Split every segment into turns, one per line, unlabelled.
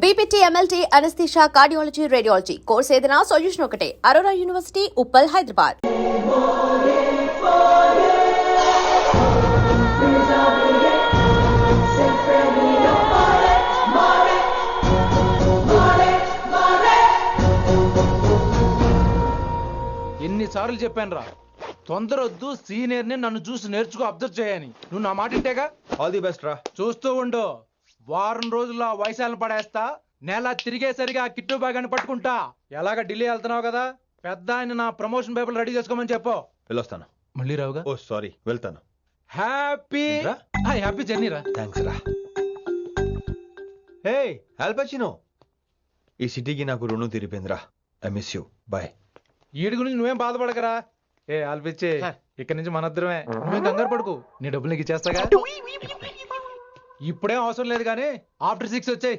BPT, MLT, anaesthesia, cardiology, radiology course ఏదైనా solution ఒకటే. Aurora university, Uppal, Hyderabad.
ఎన్నిసార్లు చెప్పాను రా, తొందరొద్దు, సీనియర్ని నన్ను చూసి నేర్చుకో, అబ్జర్వ్ చేయని. నువ్వు నా మాట ఇంటేగా.
ఆల్ ది బెస్ట్ రా.
చూస్తూ ఉండు, వారం రోజుల్లో వయసాలను పడేస్తా. నెల తిరిగేసరిగా కిట్టు బాగాన్ని పట్టుకుంటా. ఎలాగ ఢిల్లీ వెళ్తున్నావు కదా, పెద్ద ఆయన నా ప్రమోషన్ పేపర్లు రెడీ చేసుకోమని చెప్పు.
వెళ్ళొస్తాను.
మళ్ళీ రావుగా.
ఓ సారీ, వెళ్తాను.
హ్యాపీ హ్యాపీ జర్నీ రా.
థ్యాంక్స్ రా. హే ఆల్పచినో, ఈ సిటీకి నాకు రుణం తీరిపోయిందిరా. I miss you. బాయ్.
వీడి గురించి నువ్వేం బాధపడకరా. ఏ ఆల్పిచ్చే, ఇక్కడి నుంచి మనద్దరమే. నువ్వేం కంగారు పడుకు, నీ డబ్బులు నీకు ఇచ్చేస్తాగా. ఇప్పుడేం అవసరం లేదు కానీ ఆఫ్టర్ 6 వచ్చాయి.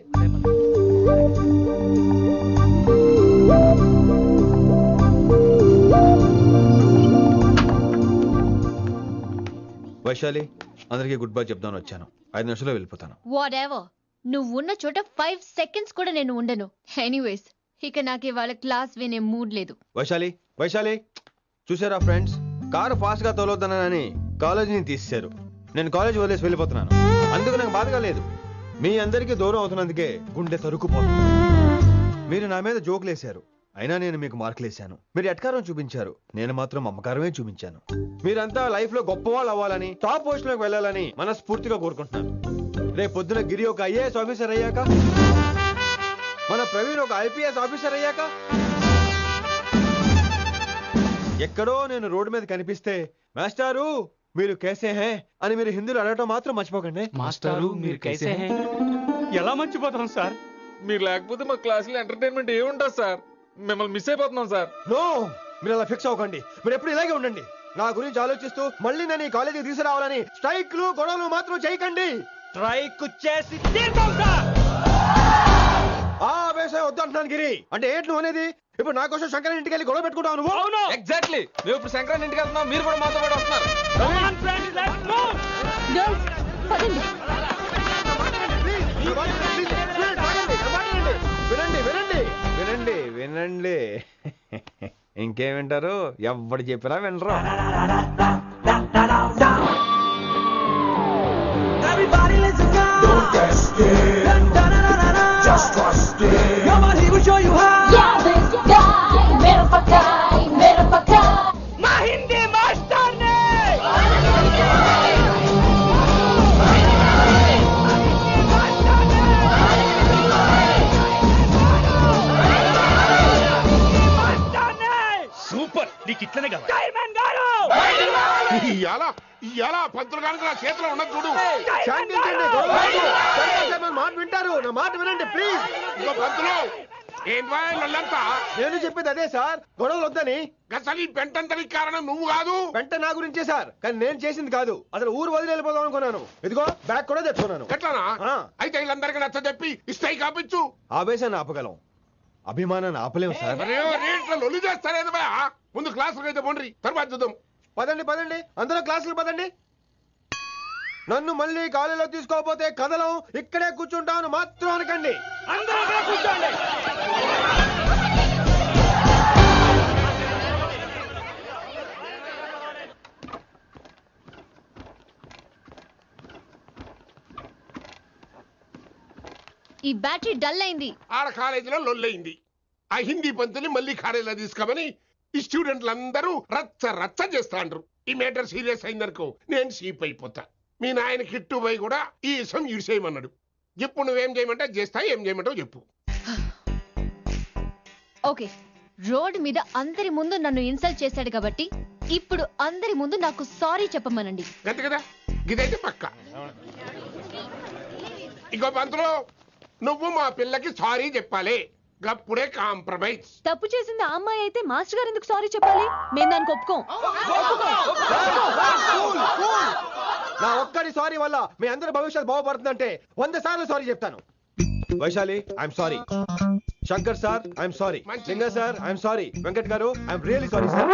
వైశాలి, అందరికీ గుడ్ బై చెప్దాను వచ్చాను. 5 నిమిషాల్లో వెళ్ళిపోతాను.
వాటెవర్, నువ్వు ఉన్న చోట 5 seconds కూడా నేను ఉండను. ఎనీవేస్, ఇక నాకు ఇవాళ క్లాస్ వినే మూడ్ లేదు.
వైశాలి, వైశాలి, చూసారా ఫ్రెండ్స్, కారు ఫాస్ట్ గా తోలొద్దనని కాలేజీని తీసేశారు. నేను కాలేజ్ వదిలేసి వెళ్ళిపోతున్నాను. అందుకు నాకు బాధగా లేదు. మీ అందరికీ దూరం అవుతున్నందుకే గుండె తరుక్కుపోతుంది. మీరు నా మీద జోకులు వేశారు, అయినా నేను మీకు మార్కులు వేశాను. మీరు ఎట్కారం చూపించారు, నేను మాత్రం మమకారమే చూపించాను. మీరంతా లైఫ్ లో గొప్ప వాళ్ళు అవ్వాలని, టాప్ పొజిషన్ లోకి వెళ్ళాలని మనస్ఫూర్తిగా కోరుకుంటున్నాను. రేపు పొద్దున గిరి ఒక IAS ఆఫీసర్ అయ్యాక, మన ప్రవీణ్ ఒక IPS ఆఫీసర్ అయ్యాక, ఎక్కడో నేను రోడ్డు మీద కనిపిస్తే మాస్టారు మీరు కేసే హే అని మీరు హిందీలో అడగటం మాత్రం మర్చిపోకండి.
మాస్టారు మీరు కైసే హే.
ఎలా మర్చిపోతాం సార్? మీరు లేకపోతే మా క్లాసులో ఎంటర్టైన్మెంట్ ఏముంటుంది సార్? మిమ్మల్ని మిస్ అయిపోతున్నాం సార్.
నో, మీరు అలా ఫిక్స్ అవ్వకండి. మీరు ఎప్పుడు ఇలాగే ఉండండి. నా గురించి ఆలోచిస్తూ మళ్ళీ నేను ఈ కాలేజీకి తీసుకురావాలని స్ట్రైక్లు గొడవలు మాత్రం చేయకండి.
స్ట్రైక్ చేసి తీరుతాం సార్.
ఆ వేసే వద్దంటున్నాను గిరి. అంటే ఏంటి నువ్వు అనేది? ఇప్పుడు నా కోసం శంకర్ ఇంటికి వెళ్ళి గొడవ పెట్టుకుంటావు నువ్వు?
అవును, ఎగ్జాక్ట్లీ. మేము ఇప్పుడు శంకరాన్ని ఇంటికి వెళ్తున్నాం, మీరు కూడా మాతో పాటు వస్తున్నారు.
Girls, పదండి.
వినండి వినండి వినండి వినండి. ఇంకేం వింటారు? ఎవడు చెప్పినా వినరు.
Everybody listen now. Don't get scared. Just trust it. Come on, he will show you how.
Yeah, this guy, मेरा पक्का.
My Hindi master ne.
Super, నీకు ఇట్లనే కావాలి.
Diamond garu.
ఇలా పంతులు కనుక నా చేతిలో ఉన్నది చూడు.
శాంతించండి, గొడవ వద్దు. శంకర్ సార్ మాట వింటారు. నా మాట వినండి ప్లీజ్.
ఇంకో పంతులు ఏంటంతా?
నేను చెప్పేది అదే సార్, గొడవలు వద్దని.
అసలు ఈ పెంటంతరికి కారణం నువ్వు కాదు.
వెంట నా గురించే సార్, కానీ నేను చేసింది కాదు. అసలు ఊరు వదిలి వెళ్ళిపోదాం అనుకున్నాను. ఇదిగో బ్యాగ్ కూడా తెచ్చుకున్నాను.
ఎట్లానా?
ఆ.
అయితే వీళ్ళందరికీ నచ్చ చెప్పి ఇస్తాయి కాపించు.
ఆవేశాన్ని ఆపగలం, అభిమానాన్ని ఆపలేము సార్.
రేట్ల లొల్లి చేస్తారేది బా. ముందు క్లాసులకు అయితే పోండి, తర్వాత చూద్దాం.
పదండి పదండి, అందరూ క్లాసులు పదండి. నన్ను మళ్ళీ కాలేజీలో తీసుకోకపోతే కదలం, ఇక్కడే కూర్చుంటాను మాత్రం అనకండి.
అందరూ ఇక్కడ కూర్చోండి.
ఈ బ్యాటరీ డల్ అయింది.
ఆడ కాలేజీలో లొల్లయింది. ఆ హిందీ పంతుని మళ్ళీ కాలేజీలో తీసుకోమని ఈ స్టూడెంట్లందరూ రచ్చ రచ్చ చేస్తాండ్రు. ఈ మేటర్ సీరియస్ అయిందనుకో నేను సీప్ అయిపోతా. మీ నాయన కిట్టు పోయి కూడా ఈ విషయం ఇడిసేయమన్నాడు. ఇప్పుడు నువ్వేం చేయమంటే చేస్తా, ఏం చేయమంటావు చెప్పు.
ఓకే, రోడ్ మీద అందరి ముందు నన్ను ఇన్సల్ట్ చేశాడు కాబట్టి ఇప్పుడు అందరి ముందు నాకు సారీ చెప్పమనండి.
గంతే కదా, గిదైతే పక్క. ఇంకో పంతులు, నువ్వు మా పిల్లకి సారీ చెప్పాలి. గప్పుడే కాంప్రమైజ్.
తప్పు చేసింది ఆ అమ్మాయి అయితే మాస్టర్ గారు ఎందుకు సారీ చెప్పాలి? మేము దానికి ఒప్పుకోం.
నా ఒక్కడి సారీ వల్ల మీ అందరి భవిష్యత్తు బాగుపడుతుందంటే 100 సార్లు సారీ చెప్తాను. Vaishali, I'm sorry. Shankar sir, I'm sorry. లింగ సార్, ఐఎమ్ సారీ. వెంకట్ గారు, ఐఎమ్ రియల్లీ సారీ సార్.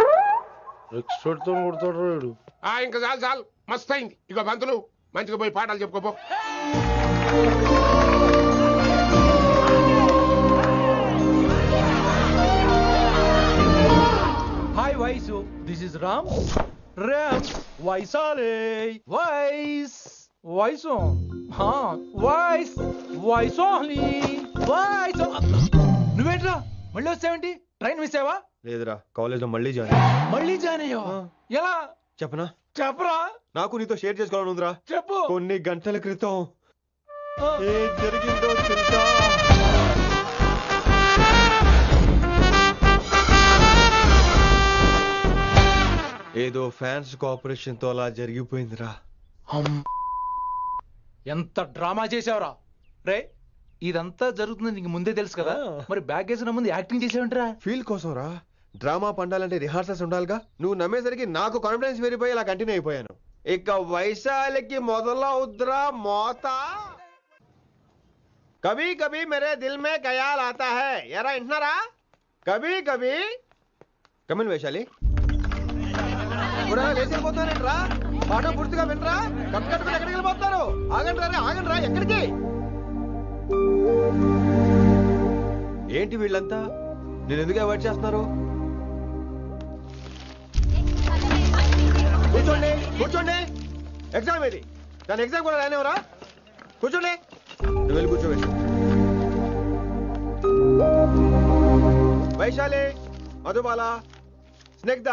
ఇంకా చాలు చాలు, మస్తు అయింది. ఇక పంతులు మంచిగా పోయి పాఠాలు చెప్పుకోపో.
ఇస్ రామ్ రామ్ వైసాలే వైస్ voice voice voice only voice. నువ్వేంట్రా మళ్ళీ వచ్చావేంటి? ట్రైన్ మిస్ అయ్యావా?
లేదురా, కాలేజ్లో మళ్ళీ జాయిన్.
మళ్ళీ జాయిన్ అయ్యావా? ఎలా
చెప్పనా?
చెప్పరా.
నాకు నీతో షేర్ చేసుకోవాలని ఉందిరా.
చెప్పు.
కొన్ని గంటల క్రితం ఏం జరిగిందో తెలుసా? ఏదో ఫ్యాన్స్ కోఆపరేషన్ తో అలా జరిగిపోయిందిరా.
ఎంత డ్రామా చేసావురా రే. ఇదంతా జరుగుతుంది నీకు ముందే తెలుసు కదా, మరి బ్యాగ్ వేసిన ముందు యాక్టింగ్ చేసావంటరా?
ఫీల్ కోసం రా. డ్రామా పండాలంటే రిహార్సల్స్ ఉండాలిగా. నువ్వు నమ్మేసరికి నాకు కాన్ఫిడెన్స్ పెరిగిపోయి ఇలా కంటిన్యూ అయిపోయాను. ఇక వైశాలికి మొదలవుద్రా మోత. కభీ కభీ మేరే దిల్ మే ఖయాల్ ఆతా హై. ఎరా ఇంటున్నారా? కభీ కభీ. కమిన్ వైశాలి. లేచిపోతానంట్రా. పాఠం పూర్తిగా వినరా? కట్టుకట్టుకుని ఎక్కడికి వెళ్ళిపోతారు? ఆగండి రా, ఆగండి రా. ఎక్కడికి? ఏంటి వీళ్ళంతా? నేను ఎందుకు అవాయిడ్ చేస్తున్నారు? కూర్చోండి కూర్చోండి. ఎగ్జామ్ ఏది? దాని ఎగ్జామ్ కూడా రానివరా? కూర్చోండి. నువ్వు వెళ్ళి కూర్చోవేసి. Vaishali, Madhubala, Snigdha,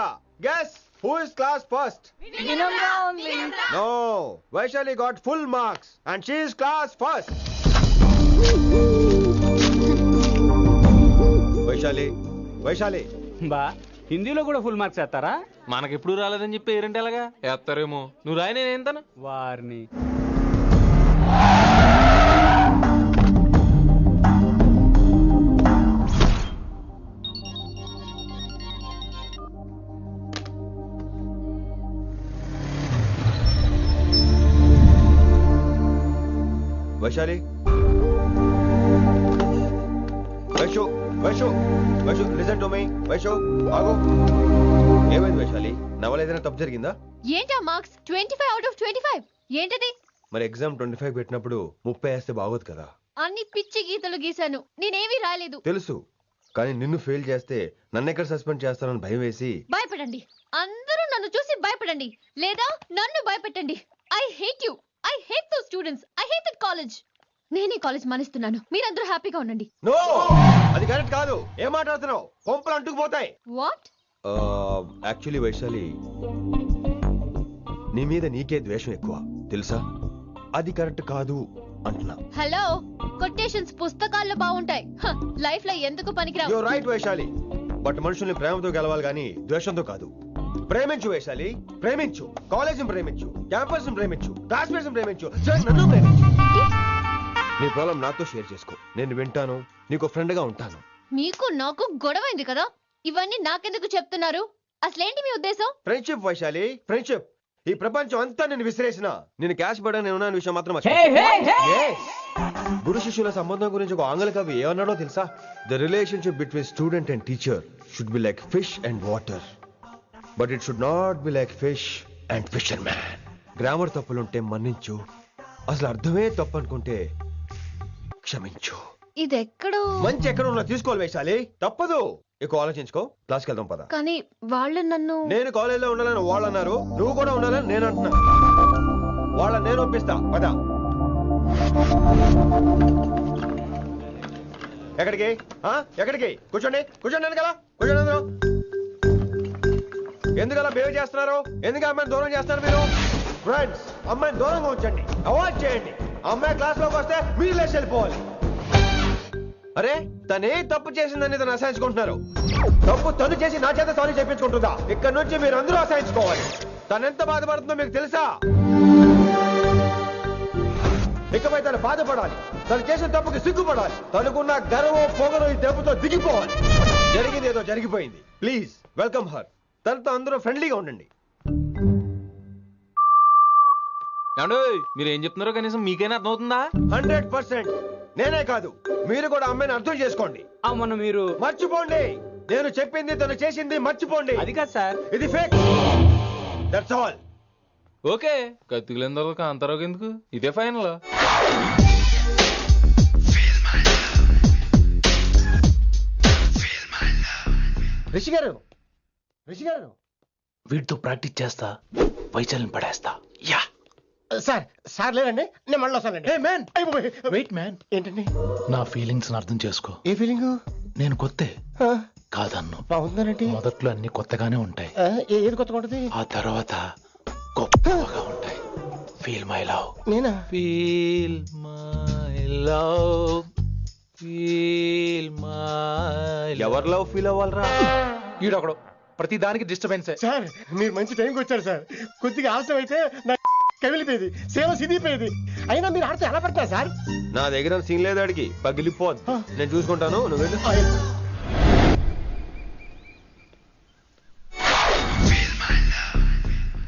guess who is class first? No, Vaishali got full marks and she is class first. Vaishali
బా హిందీలో కూడా ఫుల్ మార్క్స్ వేస్తారా?
మనకెప్పుడు రాలేదని చెప్పి ఏరంటే ఎలాగా వేస్తారేమో. నువ్వు రాయి, నేను ఏంతాను
వారిని.
Vaishali, Vaishu listen to me. Vaishu ఆగు. ఏమైంది వైశాలి? నా వల్ల ఏదైనా తప్పు జరిగిందా?
ఏంటా మార్క్స్ 25 out of 25? ఏంటది?
మరి ఎగ్జామ్ 25 పెట్టినప్పుడు 30 వేస్తే బాగోదు కదా.
అన్ని పిచ్చి గీతలు గీశాను, నేనేమీ రాలేదు.
తెలుసు, కానీ నిన్ను ఫెయిల్ చేస్తే నన్ను ఎక్కడ సస్పెండ్ చేస్తానని భయం వేసి.
భయపడండి, అందరూ నన్ను చూసి భయపడండి, లేదా నన్ను భయపెట్టండి. I hate you. I hate those students. I hate that college. నేనే కాలేజ్ మానేస్తున్నాను. మీరందరూ హ్యాపీగా ఉండండి.
నో, అది కరెక్ట్ కాదు. ఏం మాట్లాడుతున్నావు? కొంపలు అంటుకుపోతాయి.
వాట్?
యాక్చువల్లీ వైశాలి, నీ మీద నీకే ద్వేషం ఎక్కువ తెలుసా? అది కరెక్ట్ కాదు అంటున్నా.
హలో, కొటేషన్స్ పుస్తకాల్లో బాగుంటాయి, లైఫ్ లో ఎందుకు పనికిరావు.
You are right Vaishali, but మనుషుల్ని ప్రేమతో గెలవాలి గాని ద్వేషంతో కాదు. ప్రేమించు వైశాలి, ప్రేమించు. కాలేజీని ప్రేమించు, క్యాంపస్ ప్రేమించు, క్లాస్మేట్స్ ప్రేమించు, నన్ను ప్రేమించు. నీ ప్రాబ్లం నాతో షేర్ చేసుకో. నేను వింటాను, నీకు ఫ్రెండ్ గా ఉంటాను.
మీకు నాకు గొడవైంది కదా, ఇవన్నీ నాకెందుకు చెప్తున్నారు? అసలేంటి మీ ఉద్దేశం?
Friendship Vaishali, friendship. ఈ ప్రపంచం అంతా నేను విసిరేసిన నేను క్యాష్ పడా నేను ఉన్న విషయం మాత్రం గురు శిష్యుల సంబంధం గురించి ఒక ఆంగ్ల కవి ఏమన్నాడో తెలుసా? The relationship between student and teacher should be like fish and water, but it should not be like fish and fisherman. Grammar తప్పులుంటే మన్నించు, అసలు అర్థమే తప్పు అనుకుంటే క్షమించు.
ఇది ఎక్కడో
మంచి ఎక్కడ ఉన్నా తీసుకోవాలి వైశాలి, తప్పదు. ఎక్కువ ఆలోచించుకో, క్లాస్కి వెళ్దాం పద.
కానీ వాళ్ళు నన్ను.
నేను కాలేజీలో ఉండాలని వాళ్ళు అన్నారు, నువ్వు కూడా ఉండాలని నేను అంటున్నా. వాళ్ళని నేను ఒప్పిస్తా, పద. ఎక్కడికి? ఎక్కడికి? కూర్చోండి కూర్చోండి కదా, కూర్చోండి అందరూ. ఎందుకలా బిహేవ్ చేస్తున్నారు? ఎందుకు అమ్మాయిని దూరం చేస్తారు మీరు? ఫ్రెండ్స్, అమ్మాయిని దూరంగా ఉంచండి, అవాయిడ్ చేయండి. అమ్మాయి క్లాస్ లోకి వస్తే మీరు లేచి వెళ్ళిపోవాలి. అరే, తనే తప్పు చేసిందని తను అసహించుకుంటున్నారు. తప్పు తను చేసి నా చేత సారీ చెప్పించుకుంటుందా? ఇక్కడ నుంచి మీరు అందరూ అసహించుకోవాలి. తనెంత బాధపడుతుందో మీకు తెలుసా? ఇకపై తను బాధపడాలి, తను చేసిన తప్పుకి సిగ్గుపడాలి. తనకున్న గర్వం పొగరు ఈ దెబ్బతో దిగిపోవాలి. జరిగింది ఏదో జరిగిపోయింది. Please welcome her. తనతో అందరూ ఫ్రెండ్లీగా ఉండండి.
మీరు ఏం చెప్తున్నారో కనీసం మీకైనా అర్థమవుతుందా?
100%. నేనే కాదు, మీరు కూడా అమ్మాయిని అర్థం చేసుకోండి.
మొన్న మీరు
మర్చిపోండి. నేను చెప్పింది తను చేసింది మర్చిపోండి.
అది కాదు సార్,
ఇది ఫేక్. That's all.
ఓకే, కత్తిలేని తర్వాత కాంతారావుకి ఎందుకు? ఇదే ఫైనల్.
రిషి గారు, రిషి గారు,
వీటితో ప్రాక్టీస్ చేస్తా వైశాల్యం పడేస్తా యా
సార్ సార్ లేదండి నేను మళ్ళీ వస్తానండి.
హే మ్యాన్
అయిపోయి.
వెయిట్ మ్యాన్
ఏంటండి
నా ఫీలింగ్స్ అర్థం చేసుకో.
ఏ ఫీలింగ్?
నేను కొత్తే కాదన్ను.
బాగుందండి.
మొదట్లో అన్ని కొత్తగానే ఉంటాయి,
ఏది కొత్తగా ఉంటుంది?
ఆ తర్వాత గొప్పగా ఉంటాయి. Feel my love.
నేనా?
Feel my love, feel my.
ఎవరి లవ్ ఫీల్ అవ్వాలరా?
ఈడొకడు ప్రతి దానికి డిస్టర్బెన్సే.
సార్ మీరు మంచి టైంకి వచ్చారు సార్. కొద్దిగా ఆలస్యం అయితే నా కమిలిపోయేది, సేవ సిదిపోయేది. అయినా మీరు ఆడితే ఎలా పడతారు సార్?
నా దగ్గర సీన్ లేదు, అడిగి పగిలిపోద్దు. నేను చూసుకుంటాను, నువ్వు వెళ్ళు.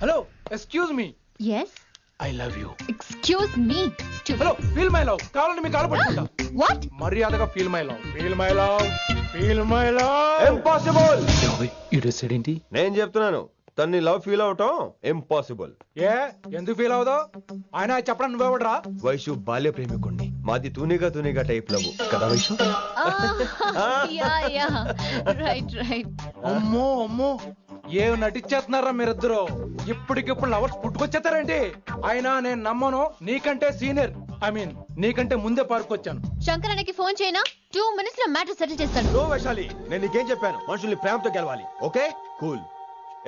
Hello excuse me.
Yes,
I love you.
Excuse me.
Hello feel my love. కావాలంటే మీ కాలు పట్టుకుంటా.
వాట్?
మర్యాదగా feel my love, feel my love, feel my love.
Impossible.
ఇటు ఏంటి?
నేను చెప్తున్నాను, తన్ని లవ్ ఫీల్ అవటం ఇంపాసిబుల్.
ఏ ఎందుకు ఫీల్ అవుదో? ఆయన చెప్పడం నువ్వెవడరా?
వైషు బాల్య ప్రేమికుణ్ణి. మాది తూనిగా తూనిగా టైప్ లవ్ కదా వైషు?
Yeah right right.
అమ్మో అమ్మో, ఏం నటించేస్తున్నారా మీరిద్దరు? ఇప్పటికిప్పుడు లవర్స్ పుట్టుకొచ్చేస్తారేంటి? అయినా నేను నమ్మను. నీకంటే సీనియర్, ఐ మీన్ నీకంటే ముందే పార్కొచ్చాను.
శంకరన్నకి ఫోన్ చేయనా? 2 minutes లో మ్యాటర్ సెటిల్ చేస్తాను.
నో వైశాలి, నేను నీకేం చెప్పాను? మనుషుల్ని ప్రేమతో గెలవాలి. Okay cool.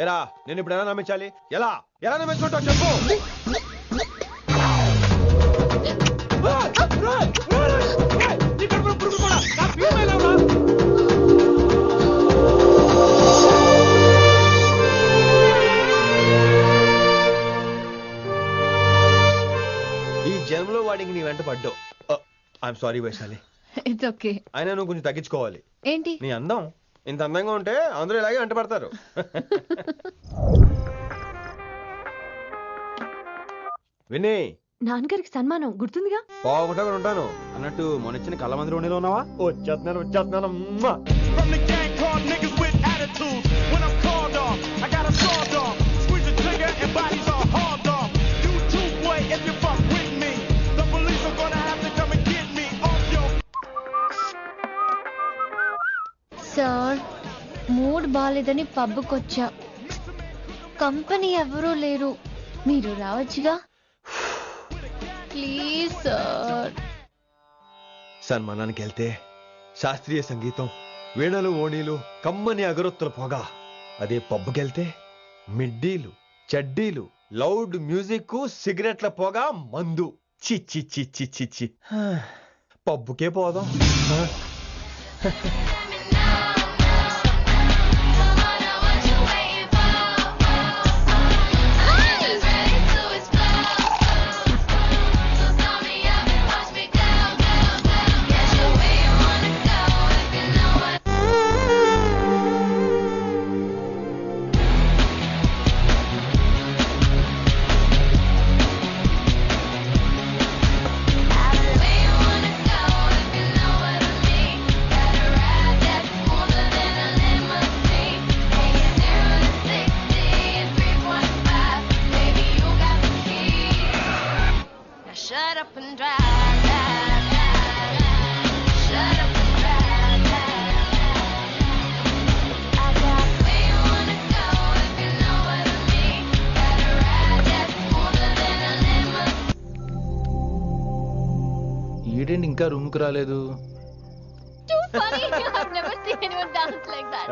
ఎరా నేను ఇప్పుడు ఎలా నమ్మించాలి? ఎలా ఎలా నమ్మించుకుంటావు చెప్పు. ఈ జన్మలో వాడికి నీ వెంట పడ్డావు. I'm sorry Vaishali.
It's okay.
అయినా నువ్వు కొంచెం తగ్గించుకోవాలి.
ఏంటి?
నీ అందం ఇంత అందంగా ఉంటే అందరూ ఇలాగే వెంట పడతారు. విని
నాన్నగారికి సన్మానం గుర్తుందిగా?
బాగుంటా ఉంటాను అన్నట్టు మొన్నొచ్చిన కళ్ళ మంది రోణిలో ఉన్నావా? వచ్చేస్తున్నాను వచ్చేస్తున్నాను.
From the gang called niggas with attitudes. When I'm called off, I got a sawed off. Squeeze the trigger and bodies are hauled off. You too, boy, if you fuck with me. The police are gonna have to come and get me off your.
Sir, mood బాలేదని పబ్కొచ్చా. Company ఎవరూ లేరు, మీరు రావచ్చుగా. Please sir.
సన్మానానికి వెళ్తే శాస్త్రీయ సంగీతం, వీణలు ఓణీలు, కమ్మని అగరొత్తుల పొగ. అదే పబ్బుకెళ్తే మిడ్డీలు, చడ్డీలు, లౌడ్ మ్యూజిక్, సిగరెట్ల పొగ, మందు. చిచ్చి చిచ్చి చిచ్చి. పబ్బుకే పోదాం.
Shut up and drive, drive, drive. Shut up and drive, drive, drive. I got where you wanna go if you know what I mean. Gotta ride that smoother than a limousine.
ఈడేంటి ఇంకా room కు రాలేదు?
Too funny. I've never seen anyone dance like that.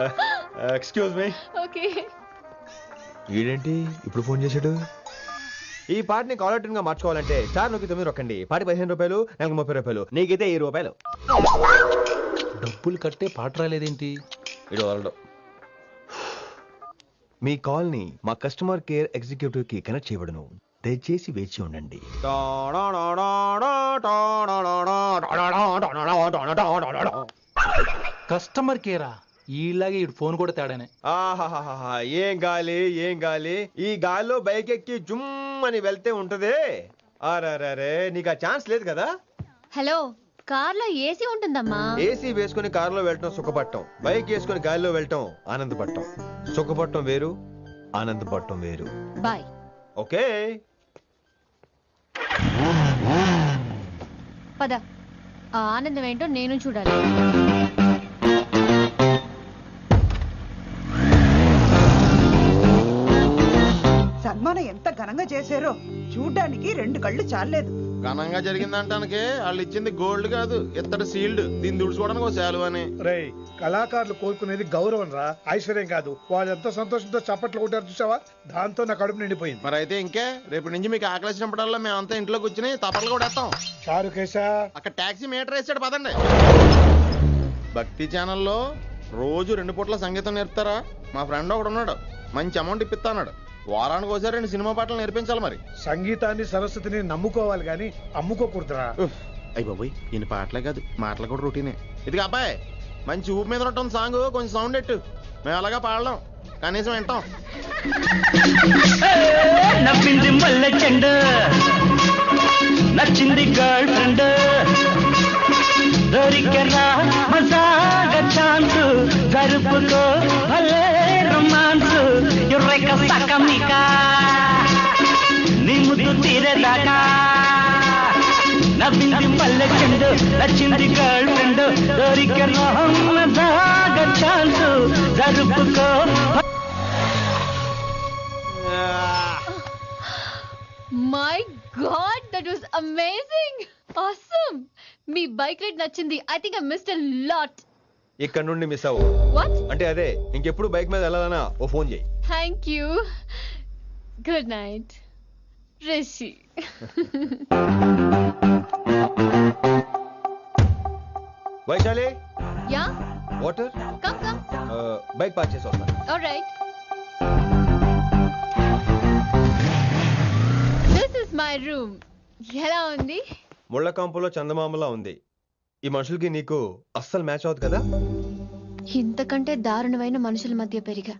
Excuse me.
Okay.
ఈడేంటి ఇప్పుడు phone చేశాడు? ఈ పాటని caller tune గా మార్చుకోవాలంటే స్టార్ నొక్కి 9 రొక్కండి. పాటి 15 రూపాయలు, నాకు 30 రూపాయలు, నీకైతే 10 రూపాయలు.
డబ్బులు కట్టే పాట రాలేదేంటి?
ఇడు వదలడు. మీ కాల్ ని మా కస్టమర్ కేర్ ఎగ్జిక్యూటివ్ కి కనెక్ట్ చేయబడును. దయచేసి వేచి ఉండండి.
కస్టమర్ కేరా? ఈలాగే ఇటు ఫోన్ కూడా తేడానే.
ఆహాహాహా, ఏం గాలి ఏం గాలి. ఈ గాలిలో బైక్ ఎక్కి జుమ్ అని వెళ్తే ఉంటదే. అరే నీకు ఆ ఛాన్స్ లేదు కదా.
హలో, కార్లో ఏసీ ఉంటుందమ్మా.
ఏసీ వేసుకుని కారులో వెళ్ళటం సుఖపట్టం, బైక్ వేసుకుని గాలిలో వెళ్ళటం ఆనందపడటం. సుఖపట్టం వేరు, ఆనందపడటం వేరు.
బాయ్.
ఓకే
పద, ఆ ఆనందం ఏంటో నేను చూడాలి.
చేశారో చూడ్డానికి 2 కళ్ళు చాలేదు.
ఘనంగా జరిగిందంటానికి వాళ్ళు ఇచ్చింది గోల్డ్ కాదు, ఇత్తడి సీల్డ్. దీన్ని దుడుచుకోవడానికి ఒక శాలువ అని.
రే, కళాకారులు కోరుకునేది గౌరవం రా, ఐశ్వర్యం కాదు. వాళ్ళు ఎంతో సంతోషంతో చప్పట్లు కొట్టారు చూసావా, దాంతో నా కడుపు నిండిపోయింది.
మరి అయితే ఇంకే, రేపటి నుంచి మీకు ఆకలిసినప్పుడల్లా మేమంతా ఇంట్లో కూర్చుని తప్పట్లు కూడా వేస్తాం.
చారుకేశా,
అక్కడ టాక్సీ మీటర్ వేసాడు పదండి. భక్తి ఛానల్లో రోజు 2 పూట్ల సంగీతం నేర్పుతారా? మా ఫ్రెండ్ ఒకడు ఉన్నాడు, మంచి అమౌంట్ ఇప్పిస్తా అన్నాడు. వారానికి ఒకసారి 2 సినిమా పాటలు నేర్పించాలి. మరి
సంగీతాన్ని సరస్వతిని నమ్ముకోవాలి గాని అమ్ముకోకూడదురా.
అయ్యి బాబోయ్, ఈయన పాటలే కాదు మాటలు కూడా రొటీనే. ఇది అబ్బాయి మంచి ఊపు మీద ఉంటుంది సాంగ్, కొంచెం సౌండ్ ఎట్టు. మేము అలాగా పాడలేం, కనీసం వింటాం.
నవ్వింది మల్లె చెండు, నచ్చింది గర్ల్ ఫ్రెండ్, దొరికరా మజాగా ఛాన్స్, జరుపుకో భలే రొమాన్స్, ఎర్రెక సకమిక నీ ముద్దు తీరేదాకా. నవ్వింది మల్లె చెండు, నచ్చింది గర్ల్ ఫ్రెండ్, దొరికరా మజాగా ఛాన్స్, జరుపుకో.
My God, that was amazing! Awesome! మీ బైక్ రైడ్ నచ్చింది. I think I missed a lot.
ఇక్కడ నుండి మిస్ అవ్వు.
What?
అంటే అదే, ఇంకెప్పుడు బైక్ మీద వెళ్ళాలన్నా ఓ ఫోన్ చేయి.
Thank you. Good night. Rishi.
Vaishali,
Yeah?
Water.
Come.
Bike park చేసి వస్తాను.
All right. This is my room. ఎలా ఉంది?
ముళ్ళ కాంపులో చందమామలా ఉంది. ఈ మనుషులకి నీకు అస్సలు మ్యాచ్ అవుతుంది కదా.
ఇంతకంటే దారుణమైన మనుషుల మధ్య పెరిగా.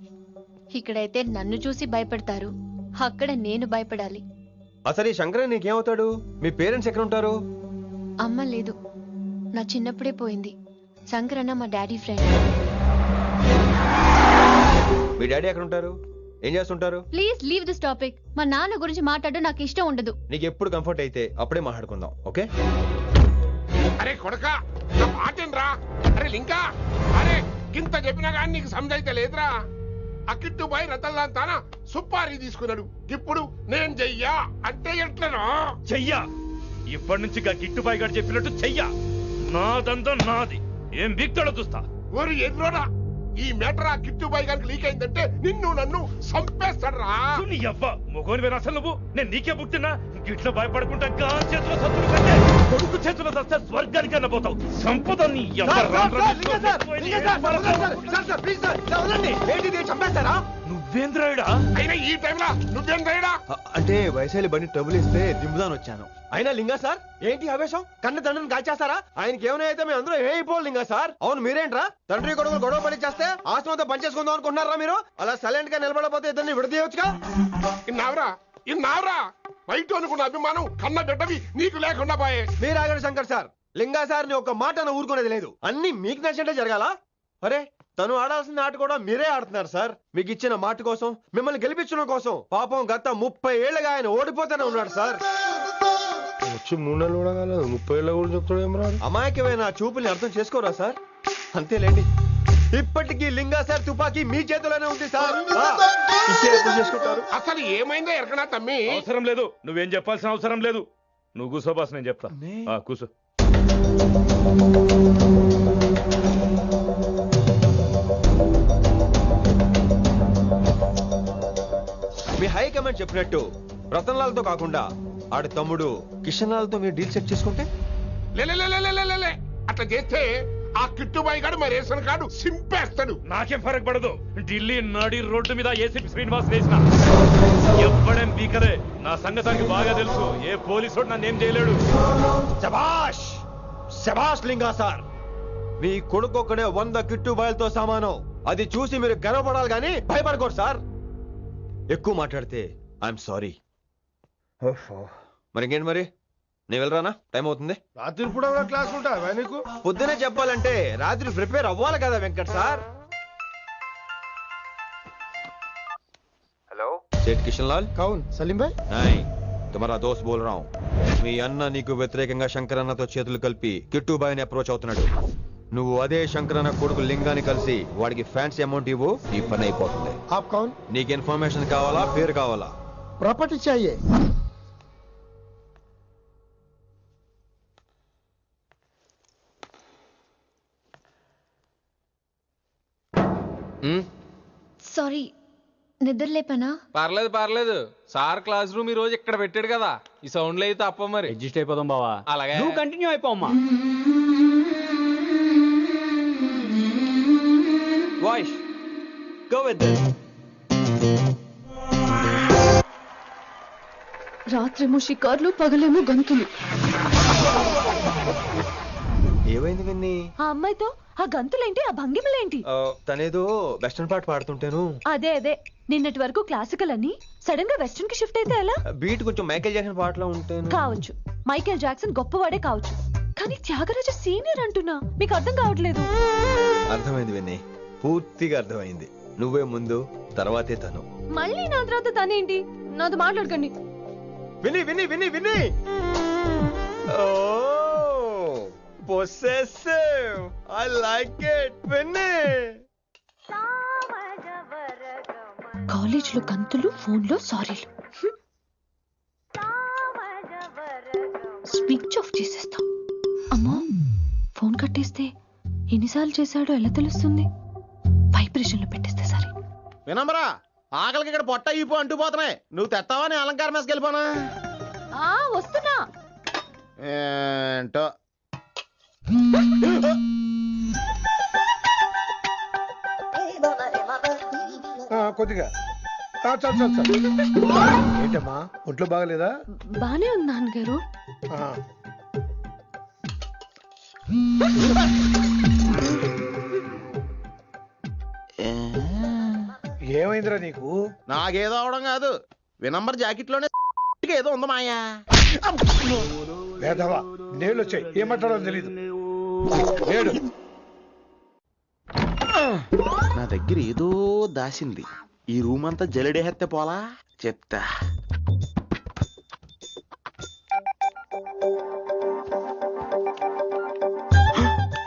ఇక్కడైతే నన్ను చూసి భయపడతారు, అక్కడ నేను భయపడాలి.
అసలు ఈ శంకరన్ నీకేమవుతాడు? మీ పేరెంట్స్ ఎక్కడ ఉంటారు?
అమ్మ లేదు, నా చిన్నప్పుడే పోయింది. శంకరన్న మా డాడీ ఫ్రెండ్.
మీ డాడీ ఎక్కడ ఉంటారు? ఏం చేస్తుంటారు?
Please leave this topic. మా నాన్న గురించి మాట్లాడడం నాకు ఇష్టం ఉండదు.
నీకు ఎప్పుడు కంఫర్ట్ అయితే అప్పుడే మాట్లాడుకుందాం, ఓకే?
అరే కొడక, నా మాటేనరా? అరే లింకా, అరే ఇంత చెప్పినా కానీ నీకు సమజైతే లేదురా. అక్కిట్టు పోయి రతల్లాంతానా సుపారీ తీసుకున్నాడు. ఇప్పుడు నేను చెయ్యా అంటే ఎట్లనో
చెయ్యా. ఇప్పటి నుంచి గిట్టుబాయి గారు చెప్పినట్టు చెయ్యా. నాదంతా నాది. ఏం బిక్తాడో చూస్తా.
ఓరి ఎన్నోడా, ఈ మేటర్ ఆ కిట్టుబాయి గారికి లీక్ అయిందంటే నిన్ను నన్ను చంపేస్తాడరా.
నీ అవ్వ మొగోని అసలు నువ్వు. నేను నీకే పుట్టినా గిట్ల భయపడకుండా గాలి చేతిలో సత్తులు కంటే కొడుకు చేతిలో వస్తే స్వర్గానికి అన్న పోతావు. సంపద నీ నువ్వేంద్రాయుడా?
అయినా ఈ టైంలో నువ్వేంద్రాయుడా?
అంటే వైశాలి బండి ట్రబుల్ ఇస్తే దింపుదాని వచ్చాను. అయినా లింగా సార్, ఏంటి ఆవేశం? కన్న తండ్రిని కాల్చేస్తారా? ఆయనకి ఏమైనా అయితే మేము అందరూ ఏమైపోవాలి లింగా సార్. అవును, మీరేంట్రా తండ్రి కొడుకులు గొడవ పని చేస్తే ఆశ్రమంతో పనిచేసుకుందాం అనుకుంటున్నారా మీరు? అలా సైలెంట్ గా నిలబడపోతే ఇద్దరిని విడదీయొచ్చుగా.
ఇన్నావురా బయట అనుకున్న అభిమానం కన్న బిడ్డవి నీకు లేకుండా పోయే.
మీరు ఆగండి శంకర్ సార్. లింగా సార్ ని ఒక్క మాట ఊరుకునేది లేదు. అన్ని మీకు నచ్చినట్టే జరగాల. అరే, తను ఆడాల్సిన ఆట కూడా మీరే ఆడుతున్నారు సార్. మీకు ఇచ్చిన మాట కోసం, మిమ్మల్ని గెలిపించడం కోసం పాపం గత 30 ఏళ్లుగా ఆయన ఓడిపోతూనే ఉన్నాడు సార్.
వచ్చి 3 నెలలు కూడా కాలేదు, 30 ఏళ్ళ కూడా చెప్తాడు.
అమాయకమైన చూపుల్ని అర్థం చేసుకోరా సార్? అంతేలేండి. ఇప్పటికీ లింగా సార్ తుపాకీ మీ చేతిలోనే ఉంది సార్. చేసుకుంటారు.
అసలు ఏమైందో ఎరకనా తమ్మి?
అవసరం లేదు, నువ్వేం చెప్పాల్సిన అవసరం లేదు. నువ్వు కూసో బాస్, నేను చెప్తా. కూసో.
మీ హైకమాండ్ చెప్పినట్టు రతన్ లాల్ తో కాకుండా ఆడి తమ్ముడు కిషన్ లాల్ తో మీరు డీల్ సెట్ చేసుకుంటే?
లే అట్లా చేస్తే ఆ కిట్టుబాయి గారు మా రేషన్ కార్డు సింపేస్తాడు.
నాకేం ఫరక్ పడదు. ఢిల్లీ నడి రోడ్డు మీద ఏసీపీ శ్రీనివాస్ వేసిన ఎవ్వడేం బీకరే. నా సంగతానికి బాగా తెలుసు. ఏ పోలీసు నన్నేం చేయలేడు.
శభాష్ శభాష్ లింగా సార్. మీ కొడుకు ఒక్కడే 100 కిట్టుబాయిలతో సమానం. అది చూసి మీరు గర్వపడాలి కానీ భయపడకూడదు సార్. ఎక్కువ మాట్లాడితే ఐఎమ్ సారీ. మరి ఇంకేంటి మరి, నేను వెళ్ళరానా? టైం అవుతుంది.
రాత్రి కూడా క్లాస్ ఉంటావా నీకు?
పొద్దునే చెప్పాలంటే రాత్రి ప్రిపేర్ అవ్వాలి కదా వెంకట్ సార్. హలో, సేठ కిషన్ లాల్.
కౌన్? సలీం భాయ్.
नहीं, तुम्हारा दोस्त बोल रहा हूँ. మీ అన్న నీకు వ్యతిరేకంగా శంకరన్నతో చేతులు కలిపి కిట్టుబాయిని అప్రోచ్ అవుతున్నాడు. నువ్వు అదే శంకరన్న కొడుకు లింగాన్ని కలిసి వాడికి ఫ్యాన్సీ అమౌంట్ ఇవ్వు, ఈ పని అయిపోతుంది.
ఆప్ కౌన్?
నీకు ఇన్ఫర్మేషన్ కావాలా, పేరు కావాలా?
प्रॉपर्टी चाहिए।
సారీ, నిద్ర లేపనా?
పర్లేదు పర్లేదు, సార్ క్లాస్ రూమ్ ఈ రోజు ఇక్కడ పెట్టాడు కదా, ఈ సౌండ్లు అయితే తప్ప మరి
అడ్జస్ట్ అయిపోదాం బావా.
అలాగే
నువ్వు కంటిన్యూ అయిపోమ్మా.
Voice go with this.
రాత్రేమో షికార్లు, పగలేమో గంతులు.
ఏమైంది విన్ని?
ఆ అమ్మాయితో ఆ గంతులేంటి, ఆ భంగిమలేంటి?
తనేదో వెస్టర్న్ పాట పాడుతుంటేను.
అదే అదే, నిన్నటి వరకు క్లాసికల్ అని సడన్ గా వెస్టర్న్ కి షిఫ్ట్ అయితే ఎలా?
బీట్ కొంచెం మైకేల్ జాక్సన్ పాటలో ఉంటాను.
కావచ్చు, మైకేల్ జాక్సన్ గొప్పవాడే కావచ్చు, కానీ త్యాగరాజ సీనియర్ అంటున్నా. మీకు అర్థం కావట్లేదు.
అర్థమైంది విన్ని, పూర్తిగా అర్థమైంది. నువ్వే ముందు, తర్వాతే తను.
మళ్ళీ నా తర్వాత తనేంటి? నాతో మాట్లాడకండి.
విని విని విని విని possessive. I like it. విని
కాలేజ్ లో గంతులు, ఫోన్ లో సారీలు. స్విచ్ ఆఫ్ చేసేస్తా. అమ్మో, ఫోన్ కట్టేస్తే ఎన్నిసార్లు చేశాడో ఎలా తెలుస్తుంది? వైబ్రేషన్ లో పెట్టేస్తే సరే.
వినమ్రా, ఆకలికి ఇక్కడ పొట్ట ఈపు అంటూ పోతున్నాయి. నువ్వు తెస్తావా నీ అలంకారం వేసుకెళ్ళిపోనా?
వస్తున్నా.
ఏంటో
కొద్దిగా చాలు చాలు చాలు. ఏంటమ్మా, ఒంట్లో బాగలేదా?
బానే ఉంది నాన్నగారు.
ఏమైందిరా నీకు?
నాకేదో అవడం కాదు, వినంబర్ జాకెట్ లోనే ఏదో ఉంది మాయా.
లేదవా, నేళ్ళు వచ్చాయి, ఏం మాట్లాడో తెలీదు.
నా దగ్గర ఏదో దాసింది. ఈ రూమ్ అంతా జలడేహెత్తే పోలా చెప్తా.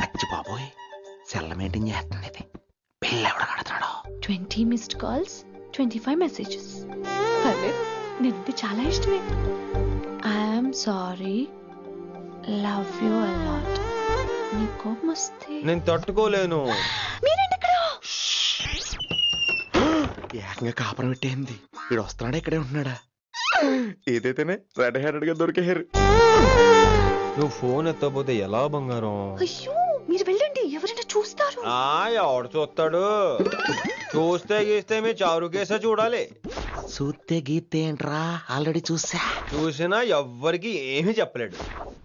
అచ్చి బాబోయ్, సెల్ల మెయింటైన్ చేస్తుంది ఇది. పిల్ల ఎవడ కడుతున్నాడు?
20 మిస్డ్ కాల్స్, 25 మెసేజెస్. అదే, నేనంటే చాలా ఇష్టమే. I'm sorry, love you a lot. నీ కోపం వస్తే
నేను తట్టుకోలేను.
మీరేంటి ఇక్కడ?
ఏకంగా కాపురం పెట్టేంది. వీడు వస్తున్నాడా, ఇక్కడే ఉంటున్నాడా? ఏదైతేనే రెడ్ హ్యాండెడ్ గా దొరికేహారు.
నువ్వు ఫోన్ ఎత్తపోతే ఎలా బంగారం?
అయ్యో, మీరు వెళ్ళండి, ఎవరైనా చూస్తారు.
ఎవడు చూస్తాడు? చూస్తే గీస్తే మీ చారు కేసే చూడాలి.
చూస్తే గీతే ఏంట్రా, ఆల్రెడీ చూసా.
చూసినా ఎవ్వరికి ఏమీ చెప్పలేడు.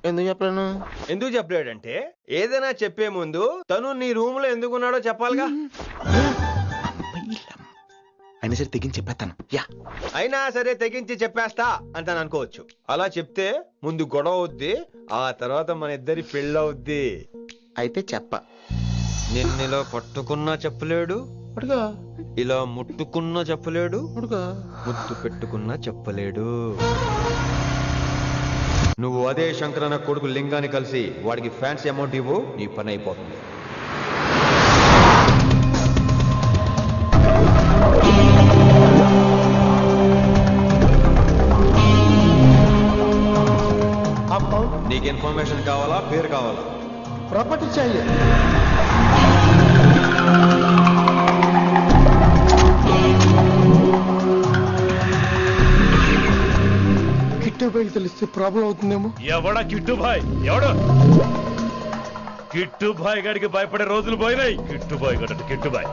ఎందుకు చెప్పలేను?
ఎందుకు చెప్పలేడంటే, ఏదైనా చెప్పే ముందు తను నీ రూమ్ లో ఎందుకున్నాడో చెప్పాలిగా.
అయినా సరే తెగించి చెప్పేస్తాను.
అయినా సరే తెగించి చెప్పేస్తా అంటాను అనుకోవచ్చు. అలా చెప్తే ముందు గొడవ అవుద్ది, ఆ తర్వాత మన ఇద్దరి పెళ్ళవుద్ది.
అయితే చెప్ప.
నిన్నిలా పట్టుకున్నా చెప్పలేడు, ఇలా ముట్టుకున్నా చెప్పలేడు, ముద్దు పెట్టుకున్నా చెప్పలేడు. నువ్వు అదే శంకరన్న కొడుకు లింగాన్ని కలిసి వాడికి ఫ్యాన్సీ అమౌంట్ ఇవ్వు, నీ పని అయిపోతుంది. నీకు ఇన్ఫర్మేషన్ కావాలా, పేరు కావాలా?
प्रॉपर्टी चाहिए। కిట్టు భాయ్ తెలిస్తే ప్రాబ్లం అవుతుందేమో.
ఎవడా కిట్టు భాయ్? ఎవడు? కిట్టు భాయ్ గారికి భయపడే రోజులు పోయినాయి. కిట్టు భాయ్ గడ కిట్టు భాయ్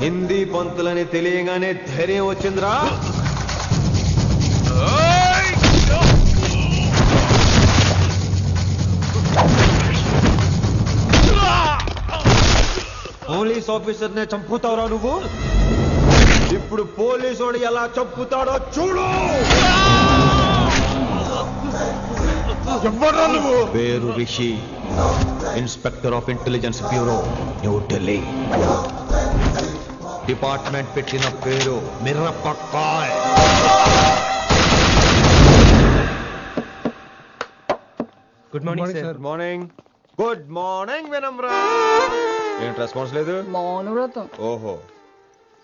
హిందీ పంతులని తెలియగానే ధైర్యం వచ్చిందిరా. పోలీస్ ఆఫీసర్ నే చంపుతావురా నువ్వు? ఇప్పుడు పోలీసోడు ఎలా చంపుతాడో చూడు. పేరు Rishi, inspector of intelligence bureau, New Delhi. Department పెట్టిన పేరు మిరపకాయ్. Good morning sir. Morning. Good morning Vinamra. ఏంటి రెస్పాన్స్ లేదు?
మౌనవ్రతం.
ఓహో.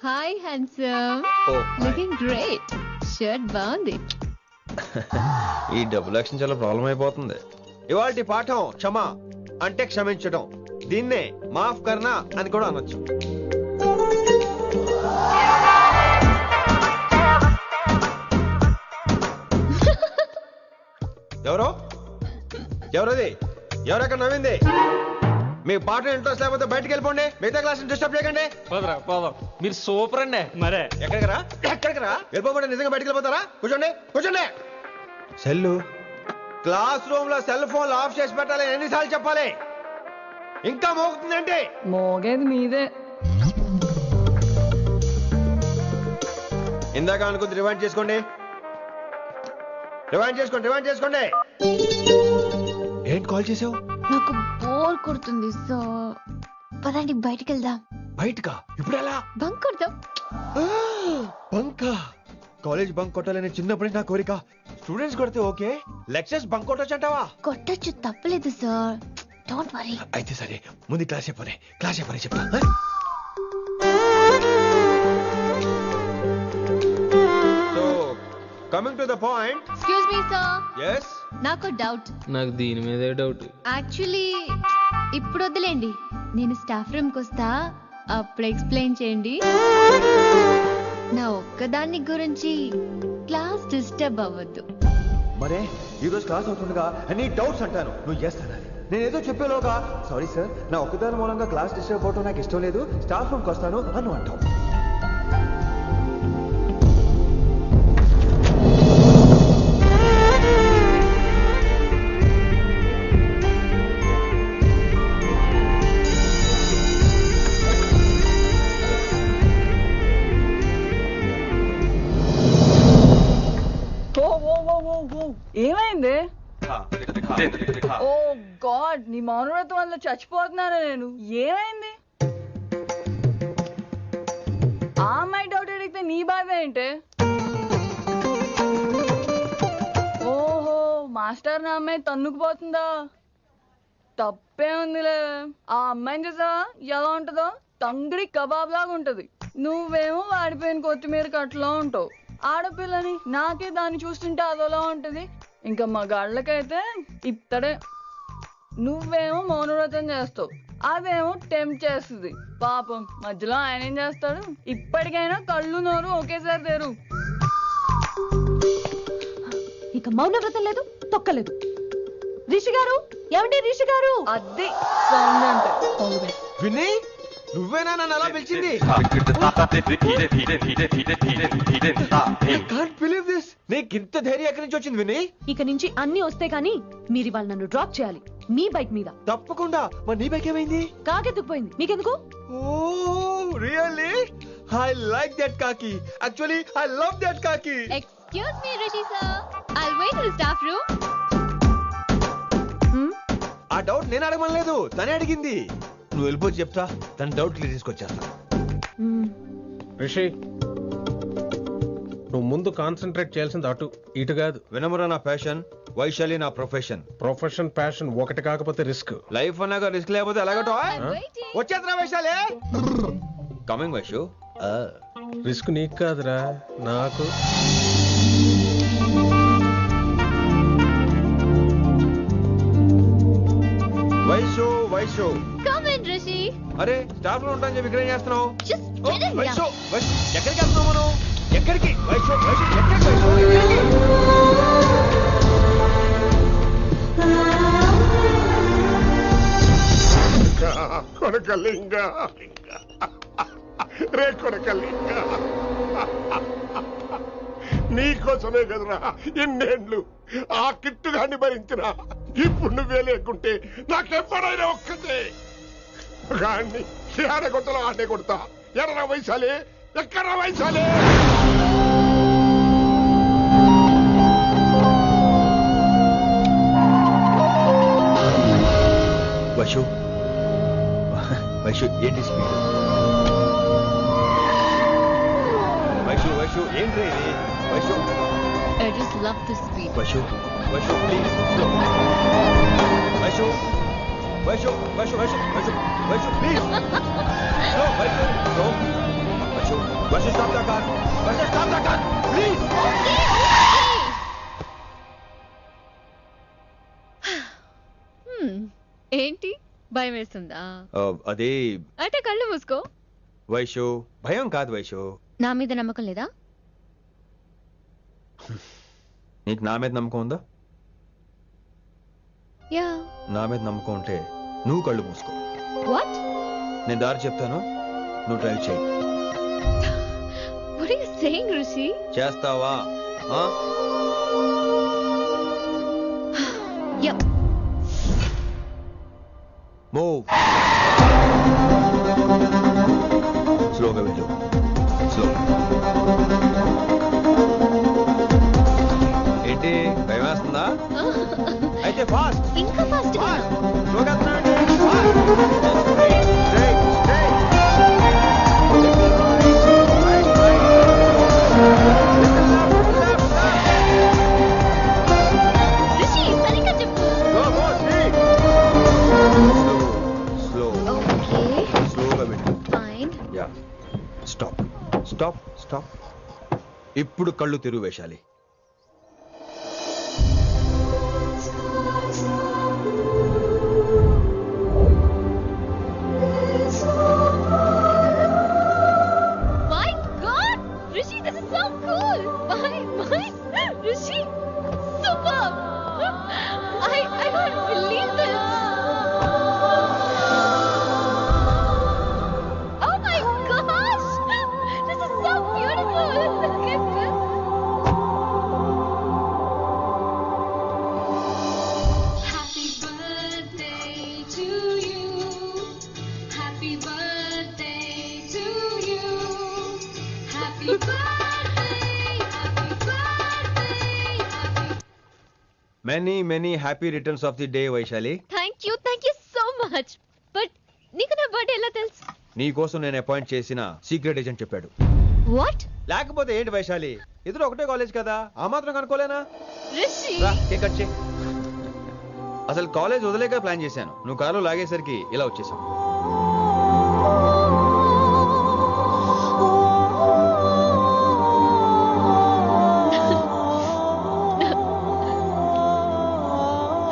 Hi handsome. Looking great. Shirt బాగుంది.
ఈ డబుల్ యాక్షన్ చాలా ప్రాబ్లం అయిపోతుంది. ఇవాల్టి పాఠం క్షమ అంటే క్షమించడం. దీన్నే మాఫ్ కర్నా అని కూడా అనొచ్చు. ఎవరో ఎవరది? ఎవరక్కడ నవ్వింది? మీ పాట ఇంట్రెస్ట్ లేకపోతే బయటకు వెళ్ళిపోండి. మిగతా క్లాస్ డిస్టర్బ్ చేయకండి.
మీరు సూపర్ అండి. మరే
ఎక్కడికి రా వెళ్ళిపోకుండా నిజంగా బయటకు వెళ్ళిపోతారా? కూర్చోండి కూర్చోండి. సెల్లు క్లాస్ రూమ్ లో సెల్ ఫోన్ ఆఫ్ చేసి పెట్టాలి. ఎన్నిసార్లు చెప్పాలి? ఇంకా మోగుతుందంటే
మోగేది మీదే.
ఇందాక అనుకుంది రివైండ్ చేసుకోండి. ఏంటి కాల్ చేసావు?
నాకు బోర్ కొడుతుంది సో పదండి బయటికి వెళ్దాం.
బయటకా? ఇప్పుడు ఎలా?
బంక్ కొడదాం.
బంకా? కాలేజ్ బంక్ కొట్టాలని చిన్నప్పటి నా కోరిక. స్టూడెంట్స్ కొడితే ఓకే, లెక్చర్స్ బంక్ కొట్టొచ్చు అంటావా?
కొట్టచ్చు, తప్పలేదు సార్. Don't worry.
అయితే సరే, ముందు క్లాస్ చెప్పని చెప్తా. So coming to the point.
Excuse me sir.
yes
నాకు డౌట్.
నాకు దీని మీదే డౌట్.
యాక్చువల్లీ ఇప్పుడు వద్దులేండి, నేను స్టాఫ్ రూమ్కి వస్తా, అప్పుడు ఎక్స్ప్లెయిన్ చేయండి. నా ఒక్కదాన్ని గురించి క్లాస్ డిస్టర్బ్ అవ్వద్దు.
మరే ఈ రోజు క్లాస్ అవుతుండగా ఎనీ డౌట్స్ అంటాను, నువ్వు చేస్తాను. నేను ఏదో చెప్పేలోగా సారీ సార్, నా ఒక్కదాని మూలంగా క్లాస్ డిస్టర్బ్ అవడం నాకు ఇష్టం లేదు, స్టాఫ్ రూమ్కి వస్తాను అని అంటావు.
ఏమైంది? ఓ గాడ్, నీ మౌనవ్రతం వల్ల చచ్చిపోతున్నాను నేను. ఏమైంది? ఆ అమ్మాయి డౌట్ అడిగితే నీ బాధ ఏంటి? ఓహో, మాస్టర్ నా అమ్మాయి తన్నుకుపోతుందా? తప్పే ఉందిలే. ఆ అమ్మాయిని చూసా ఎలా ఉంటుందో? తంగిడి కబాబ్ లాగా ఉంటది. నువ్వేమో వాడిపోయిన కొత్తిమీర కట్లా ఉంటావు. ఆడపిల్లని నాకే దాన్ని చూస్తుంటే అదోలా ఉంటది. ఇంకా మగాళ్ళకైతే ఇత్తడే. నువ్వేమో మౌనవ్రతం చేస్తావు, అదేమో టెంప్ట్ చేస్తుంది. పాపం మధ్యలో ఆయన ఏం చేస్తాడు? ఇప్పటికైనా కళ్ళు నోరు ఒకేసారి తెరు.
ఇక మౌనవ్రతం లేదు, తొక్కలేదు. రిషి గారు, ఏమండి రిషి గారు?
అది సౌండ్ అంటే.
విని నువ్వేనా నన్ను అలా పిలిచింది? నీకు ఇంత ధైర్యం ఎక్కడి నుంచి వచ్చింది విని?
ఇక నుంచి అన్ని వస్తే గానీ మీరు ఇవాళ నన్ను డ్రాప్ చేయాలి మీ బైక్ మీద.
తప్పకుండా. మరి నీ బైక్ ఏమైంది?
కాకెత్తుకుపోయింది. మీకెందుకు?
Oh really? I like that కాకి. యాక్చువల్లీ ఐ లవ్ దట్ కాకి.
Excuse me Rishi sir, I'll wait in the staff room.
ఆ డౌట్ నేను అడగమనలేదు, తనే అడిగింది. నువ్వు వెళ్ళిపోయి చెప్తా, తన డౌట్ క్లియర్ తీసుకొచ్చేస్తా.
రిషి, నువ్వు ముందు కాన్సన్ట్రేట్ చేయాల్సింది అటు ఇటు కాదు.
వినమ్ర నా ప్యాషన్, వైశాలి నా ప్రొఫెషన్.
ప్రొఫెషన్ ప్యాషన్ ఒకటి కాకపోతే రిస్క్.
లైఫ్ అన్నాక రిస్క్ లేకపోతే ఎలాగటో? వచ్చేద్రా వైశాలి. కమింగ్ వైషు.
రిస్క్ నీకు కాదురా, నాకు.
Vaishu Vaishu
come in Rishi.
అరే స్టాఫ్ లో ఉంటాను చెప్పి ఇక్కడ ఏం చేస్తున్నావు?
Just get in.
Vaishu Vaishu ఎక్కడికి వెళ్తున్నావు మనం? ఎక్కడికి? వైషు వైషు ఎక్కడికి? వైషు
కొడకలింగ రే కొడకల్లి నీకోసమే కదరా ఎన్నేళ్ళు ఆ కిట్టుగాన్ని భరించినా. ఇప్పుడు నువ్వే లేకుంటే నాకెప్పుడైనా ఒక్కతే గాన్ని ఆడగొట్టలో ఆడే కొడతా. ఎర్ర వయసాలే ఎక్కడ వయసాలే.
వైషు వైషు ఏంటి స్పీడ్? వైషు ఏంటి ఇది? Vaishu
I just love this speed.
Vaishu please slow. Vaishu please slow. Vaishu stop the car. Please.
ఏంటి భయం వేస్తుందా?
అదే
అంటే కళ్ళు మూసుకో.
వైషు భయం కాదు వైషు.
నా మీద నమ్మకం లేదా?
నీకు నా మీద నమ్మకం ఉందా?
యా.
నా మీద నమ్మకం ఉంటే నువ్వు కళ్ళు మూసుకో.
వాట్?
నేను దారి చెప్తాను, నువ్వు డ్రైవ్ చేయి.
What are you saying, Rishi?
చేస్తావా?
Yep.
మూవ్. స్లోగా వెళ్ళు. స్లో. ఏంటి భయం వేస్తుందా? అయితే ఫాస్ట్.
ఇంకా ఫాస్ట్.
స్లోగా
Rishi, సరిగ్గా చెప్పు.
స్లోగా వెళ్ళు.
Fine.
యా. స్టాప్. ఇప్పుడు కళ్ళు తెరువు వేశాలి.
My God, Rishi, this is so cool. My, Rishi, superb. I can't believe this. Oh my gosh, this is so beautiful. Look at this.
Happy birthday to you. Happy birthday to you. Happy birthday, happy birthday, happy.
Many happy returns of the day Vaishali.
Thank you so much. But నీకు నా birthday ఎలా తెలుసు?
నీ కోసం నేను appoint చేసిన secret agent చెప్పాడు.
What?
లేకపోతే ఏంటి వైశాలి, ఇద్దరు ఒకటే కాలేజ్ కదా, ఆ మాత్రం కనుక్కోలేనా?
Rishi.
రా, కేక్ కట్ చేయి. అసలు కాలేజ్ వదిలేక ప్లాన్ చేశాను, నువ్వు కారులో లాగేసరికి ఇలా వచ్చేసావు.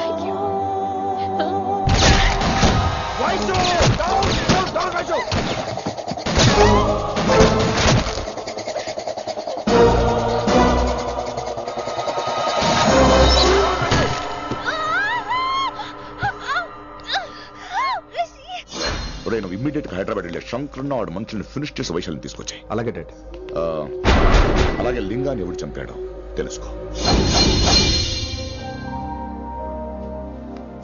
Thank you.
నువ్వు ఇమ్మీడియట్ గా హైదరాబాద్ వెళ్ళే శంకరన్న వాడు మనుషుల్ని ఫినిష్ చేసి వైశాల్ని తీసుకొచ్చాయి.
అలాగే డాడ్.
అలాగే లింగాన్ని ఎవడు చంపాడో తెలుసుకో.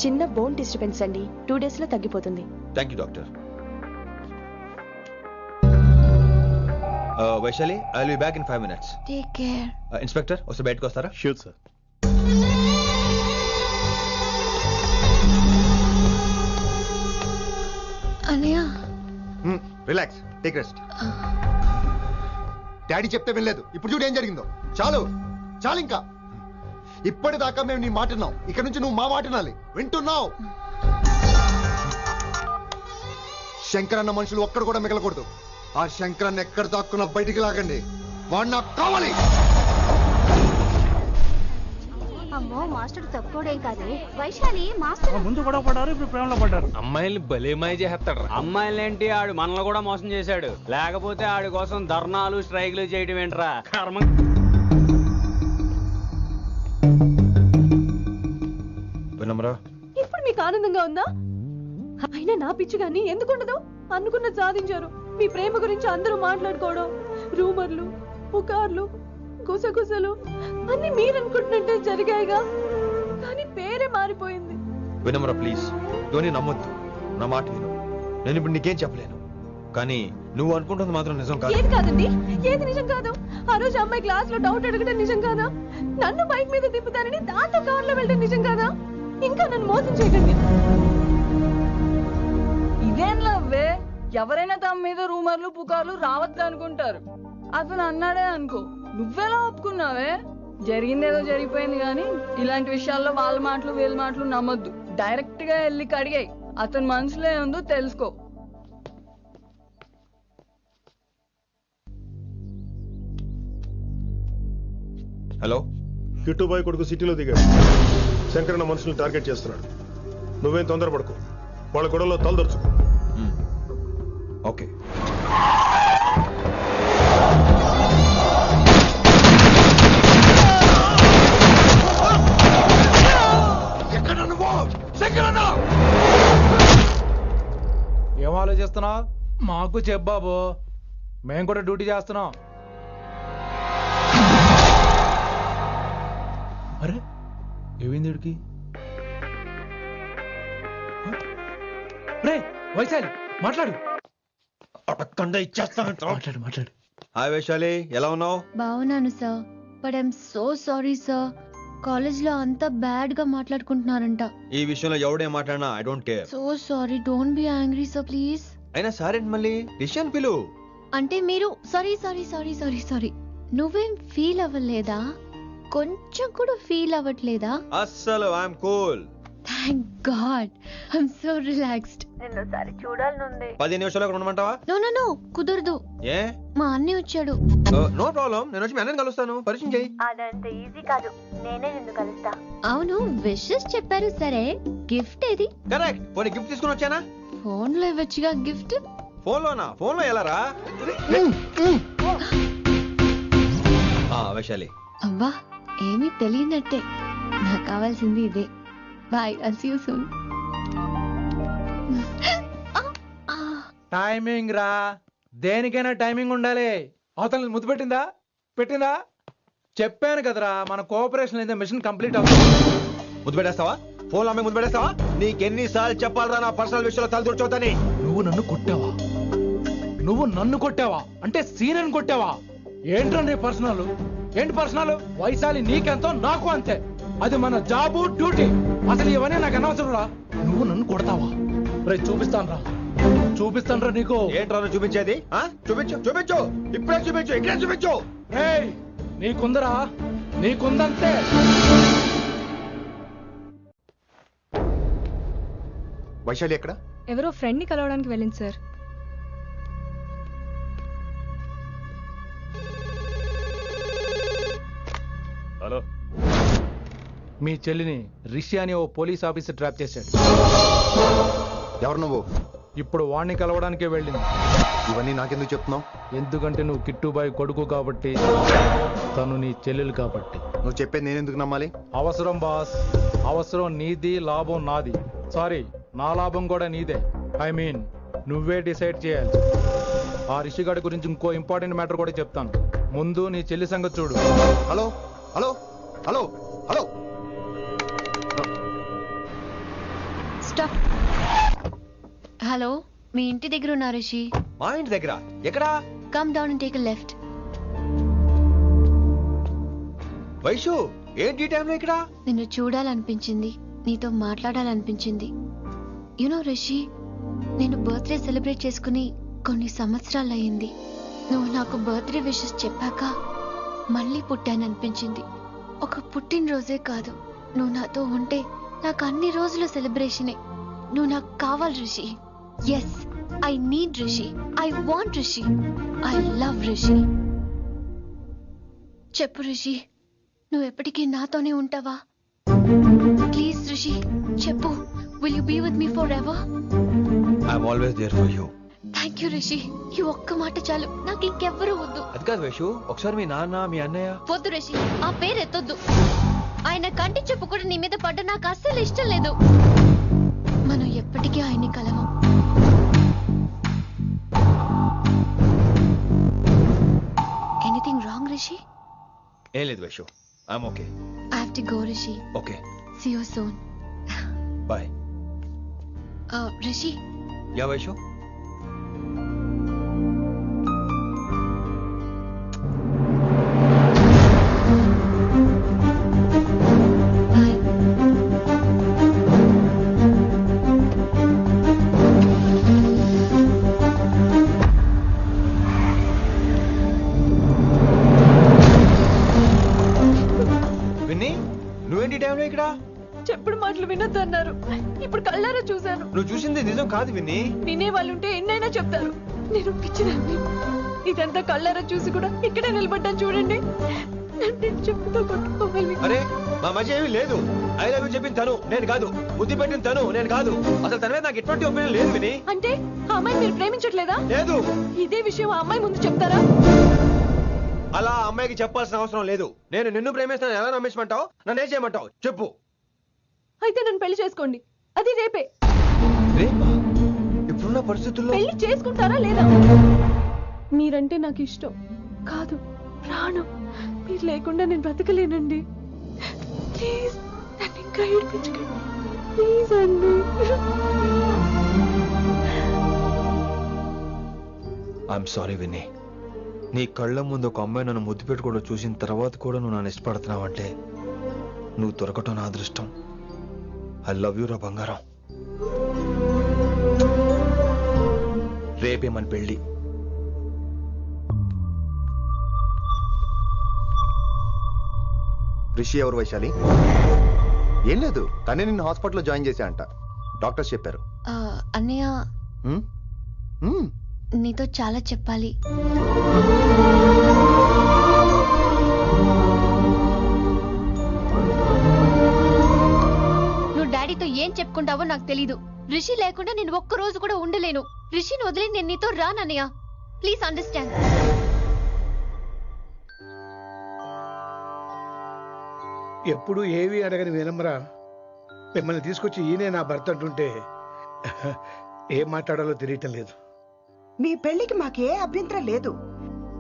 చిన్న బోన్ డిస్టర్బెన్స్ అండి, 2 days లో తగ్గిపోతుంది.
Thank you doctor. Vaishali, I will be back in 5 minutes.
Take care.
Inspector వస్తే బయటకు వస్తారా?
Sure sir.
అన్నయ్య.
Relax, take rest. డాడీ చెప్తే వినలేదు, ఇప్పుడు చూడు ఏం జరిగిందో. చాలు ఇంకా. ఇప్పటిదాకా మేము నీ మాట విన్నాం, ఇక్కడ నుంచి నువ్వు మా మాట వినాలి. వింటున్నావు? శంకరన్న మనుషులు ఒక్కడ కూడా మిగలకూడదు. ఆ శంకరన్న ఎక్కడ దాక్కున్నా బయటికి లాగండి. వాడు నాకు కావాలి.
అమ్మో, మాస్టర్ తక్కువడేం కాదు. వైశాలి మాస్టర్
ముందు కూడా పడ్డారు, ఇప్పుడు ప్రేమలో పడ్డారు.
అమ్మాయిల్ని భలే మాయ చేస్తాడు.
అమ్మాయిలేంటి, ఆడు మనల్ని కూడా మోసం చేశాడు. లేకపోతే ఆడి కోసం ధర్నాలు స్ట్రైక్లు చేయడం ఏంట్రా కర్మ.
వినమ్రా,
ఇప్పుడు మీకు ఆనందంగా ఉందా? అయినా నా పిచ్చి గాని ఎందుకుండదు? అనుకున్న సాధించారు.
మీ ప్రేమ గురించి అందరూ మాట్లాడుకోవడం, రూమర్లు, పుకార్లు, గుసగుసలు అన్ని మీరు అనుకుంటున్నట్టే జరిగాయిగా, కానీ పేరే మారిపోయింది.
వినమ్రా ప్లీజ్, ధోని నమ్మొద్దు, నా మాట విను. నేను ఇప్పుడు నీకేం చెప్పలేను, కానీ నువ్వు అనుకుంటుంది మాత్రం నిజం కాదు.
ఏది కాదండి, ఏది నిజం కాదు? ఆ రోజు అమ్మాయి క్లాస్ లో డౌట్ అడగడం నిజం కాదా? నన్ను బైక్ మీద తిప్పుతారని దాంతో కార్ లో వెళ్ళడం నిజం కాదా? ఇంకా నన్ను మోసం చేయకండి.
ఇదేం లవ్వే? ఎవరైనా తమ మీద రూమర్లు పుకార్లు రావద్దు అనుకుంటారు. అతను అన్నాడే అనుకో, నువ్వెలా ఒప్పుకున్నావే? జరిగిందేదో జరిగిపోయింది కానీ ఇలాంటి విషయాల్లో వాళ్ళ మాటలు వీళ్ళ మాటలు నమ్మొద్దు. డైరెక్ట్ గా వెళ్ళి కడిగాయి, అతని మనసులో ఏముందో తెలుసుకో.
హలో,
కిట్టుబాయ్ కొడుకు సిటీలో దిగాడు. శంకరన్న మనుషుల్ని టార్గెట్ చేస్తున్నాడు. నువ్వేం తొందరపడకు, వాళ్ళ గొడవలో తలదొరుచుకో.
ఓకే.
ఏం ఆలోచిస్తున్నావు? మాకు చెప్పాబు, మేము కూడా డ్యూటీ చేస్తున్నాం. అరే ఏమైంది వీడికి? రే వైశాలి, మాట్లాడు. మాట్లాడు మాట్లాడు.
హాయ్ వైశాలి, ఎలా ఉన్నావు?
బాగున్నాను sir, but I'm so sorry sir. College లో అంతా బ్యాడ్ గా మాట్లాడుకుంటున్నారంట.
ఈ విషయంలో ఎవడే మాట్లాడినా I don't care.
So sorry, don't be angry sir please.
అయినా సారీ మళ్ళీ డిసిషన్ పిలు.
అంటే మీరు sorry sorry sorry sorry sorry నువ్వేం ఫీల్ అవ్వలేదా? కొంచెం కూడా ఫీల్ అవ్వట్లేదా?
అస్సలు I'm cool.
Thank God, I'm so relaxed. నిన్నోసారి చూడాలనుంది.
10 నిమిషాలు అక్కడ ఉండమంటావా?
నో నో నో, కుదరదు.
ఏ?
మా అన్నయ్య వచ్చాడు.
నో ప్రాబ్లం, నేను వచ్చి మీ అన్నని కలుస్తాను. పరిచయం చేయి.
అదంత ఈజీ కాదు, నేనే నిన్ను కలుస్తా. అవును, విషెస్ చెప్పారు సరే, గిఫ్ట్ ఏది?
కరెక్ట్, పోనీ గిఫ్ట్ తీసుకుని వచ్చానా?
ఫోన్ లో ఇవ్వచ్చుగా గిఫ్ట్.
ఫోన్ లోనా? ఫోన్ లో ఎలా రా? వైశాలి.
అబ్బా, ఏమీ తెలియనట్టే. నాకు కావాల్సింది ఇదే. Bye, I'll see you soon.
Timing రా, దేనికైనా టైమింగ్ ఉండాలి. అవతల ముద్దు పెట్టిందా? పెట్టిందా? చెప్పాను కదరా, మన కోఆపరేషన్ అయితే మిషన్ కంప్లీట్ అవుతుంది.
ముద్దు పెట్టేస్తావా? ఫోన్ అమ్మే ముద్దు పెట్టేస్తావా? నీకెన్నిసార్లు చెప్పాలరా నా పర్సనల్ విషయంలో తలదూర్చోతని?
నువ్వు నన్ను కొట్టావా? నువ్వు నన్ను కొట్టావా? అంటే సీనియర్ కొట్టావా? ఏంట్రా నీ పర్సనల్? ఏంటి పర్సనల్? వైశాలి నీకెంతో నాకు అంతే, అది మన జాబు డ్యూటీ. అసలు ఇవన్నీ నాకు అనవసరం రా. నువ్వు నన్ను కొడతావా? రే చూపిస్తాను రా, చూపిస్తాను రా నీకు.
ఏంట్రా నువ్వు చూపించేది? చూపించు చూపించు, ఇప్పుడే చూపించు, ఇక్కడే చూపించు.
రే నీకుందరా, నీకుందంతే.
వైశాలి ఎక్కడ?
ఎవరో ఫ్రెండ్ ని కలవడానికి వెళ్ళింది సార్.
హలో,
మీ చెల్లిని రిషి అని ఓ పోలీస్ ఆఫీసర్ ట్రాప్ చేశాడు.
ఎవరు నువ్వు?
ఇప్పుడు వాణ్ణి కలవడానికే వెళ్ళింది.
ఇవన్నీ నాకెందుకు చెప్తున్నావు?
ఎందుకంటే నువ్వు కిట్టుబాయ్ కొడుకు కాబట్టి, తను నీ చెల్లెలు కాబట్టి.
నువ్వు చెప్పేది నేను ఎందుకు నమ్మాలి?
అవసరం బాస్, అవసరం నీది, లాభం నాది. సారీ, నా లాభం కూడా నీదే. ఐ మీన్ నువ్వే డిసైడ్ చేయాలి. ఆ రిషిగాడి గురించి ఇంకో ఇంపార్టెంట్ మ్యాటర్ కూడా చెప్తాను. ముందు నీ చెల్లి సంగతి చూడు.
Hello hello hello hello,
stop. Hello, మీ ఇంటి దగ్గర ఉన్నా రిషి?
మా ఇంటి దగ్గర ఎక్కడా?
Come down and take a left.
Vaishu, ఏంటి టైంలో ఇక్కడ?
నిన్ను చూడాలనిపించింది, నీతో మాట్లాడాలనిపించింది. యునో రిషి, నేను బర్త్డే సెలబ్రేట్ చేసుకుని కొన్ని సంవత్సరాలయ్యింది. నువ్వు నాకు బర్త్డే విషెస్ చెప్పాక మళ్ళీ పుట్టాననిపించింది. ఒక పుట్టినరోజే కాదు, నువ్వు నాతో ఉంటే నాకు అన్ని రోజుల సెలబ్రేషనే. నువ్వు నాకు కావాలి Rishi. Yes, I need Rishi, I want Rishi, I love Rishi. చెప్పు రిషి, నువ్వు ఎప్పటికీ నాతోనే ఉంటావా? ప్లీజ్ రిషి చెప్పు. Will you be with me for ever?
I'm always there for you.
Thank you Rishi, ఈ ఒక్క మాట చాలు, నాకు ఇంకెవ్వరూ వద్దు.
అది కాదు వైషు, ఒకసారి మీ నాన్న, మీ అన్నయ్య.
వద్దు రిషి, ఆ పేరు ఎత్తొద్దు. ఆయన కంటి చెప్పు కూడా నీ మీద పడ్డ నాకు అస్సలు ఇష్టం లేదు. మనం ఎప్పటికీ ఆయన్ని కలవం.
ఏం లేదు Vaishu, I'm okay.
I have to go, Rishi.
Okay,
See you soon.
Bye.
Rishi,
yeah Vaishu. Vinni, నువ్వేంటి టైంలో ఇక్కడ?
చెప్పుడు మాటలు వినొద్దన్నారు. ఇప్పుడు కళ్ళారా చూశాను.
నువ్వు చూసింది నిజం కాదు విన్నీ.
వినే వాళ్ళుంటే ఎన్నైనా చెప్తారు. నేను పిచ్చిదాన్ని. ఇదంతా కళ్ళారా చూసి కూడా ఇక్కడే నిలబడ్డాను చూడండి. నన్ను చెప్పుతో కొట్టుకోవాలి.
అరే మా మధ్య ఏమీ లేదు. ఐ లవ్ యూ చెప్పింది తను, నేను కాదు. బుద్ధి పెట్టిన తను, నేను కాదు. అసలు తన మీద నాకు ఎటువంటి ఒపీనియన్ లేదు విని.
అంటే ఆ అమ్మాయి మీరు ప్రేమించట్లేదా?
లేదు.
ఇదే విషయం ఆ అమ్మాయి ముందు చెప్తారా?
అలా అమ్మాయికి చెప్పాల్సిన అవసరం లేదు. నేను నిన్ను ప్రేమిస్తాను ఎలా నమ్మించమంటావు? నన్ను ఏం చేయమంటావు చెప్పు.
అయితే నన్ను పెళ్లి చేసుకోండి. అది రేపే.
ఇప్పుడున్న పరిస్థితుల్లో
పెళ్లి చేసుకుంటారా లేదా? మీరంటే నాకు ఇష్టం కాదు, ప్రాణం. మీరు లేకుండా నేను బ్రతకలేనండి. ప్లీజ్ నన్ను ఇంకా ఏడిపించకండి. ప్లీజ్ అండి.
I'm sorry Vinni. నీ కళ్ళ ముందు ఒక అమ్మాయి నన్ను ముద్దు పెట్టుకోవడం చూసిన తర్వాత కూడా నువ్వు నన్ను ఇష్టపడుతున్నావంటే నువ్వు దొరకటం నా అదృష్టం. ఐ లవ్ యూ రా బంగారం. రేపే మన పెళ్ళి.
రిషి ఎవరు వైశాలి? ఏం లేదు, తనే నిన్ను హాస్పిటల్లో జాయిన్ చేశా అంట. డాక్టర్స్ చెప్పారు.
అన్నయ్య, నీతో చాలా చెప్పాలి. నువ్వు డాడీతో ఏం చెప్పుకుంటావో నాకు తెలీదు. రిషి లేకుండా నేను ఒక్క రోజు కూడా ఉండలేను. రిషిని వదిలి నేను నీతో రానన్నయ్య. Please understand.
ఎప్పుడు ఏవి అడగని వినమ్రా మిమ్మల్ని తీసుకొచ్చి ఈయనే నా భర్త అంటుంటే ఏం మాట్లాడాలో తెలియటం లేదు.
మీ పెళ్లికి మాకే అభ్యంతరం లేదు,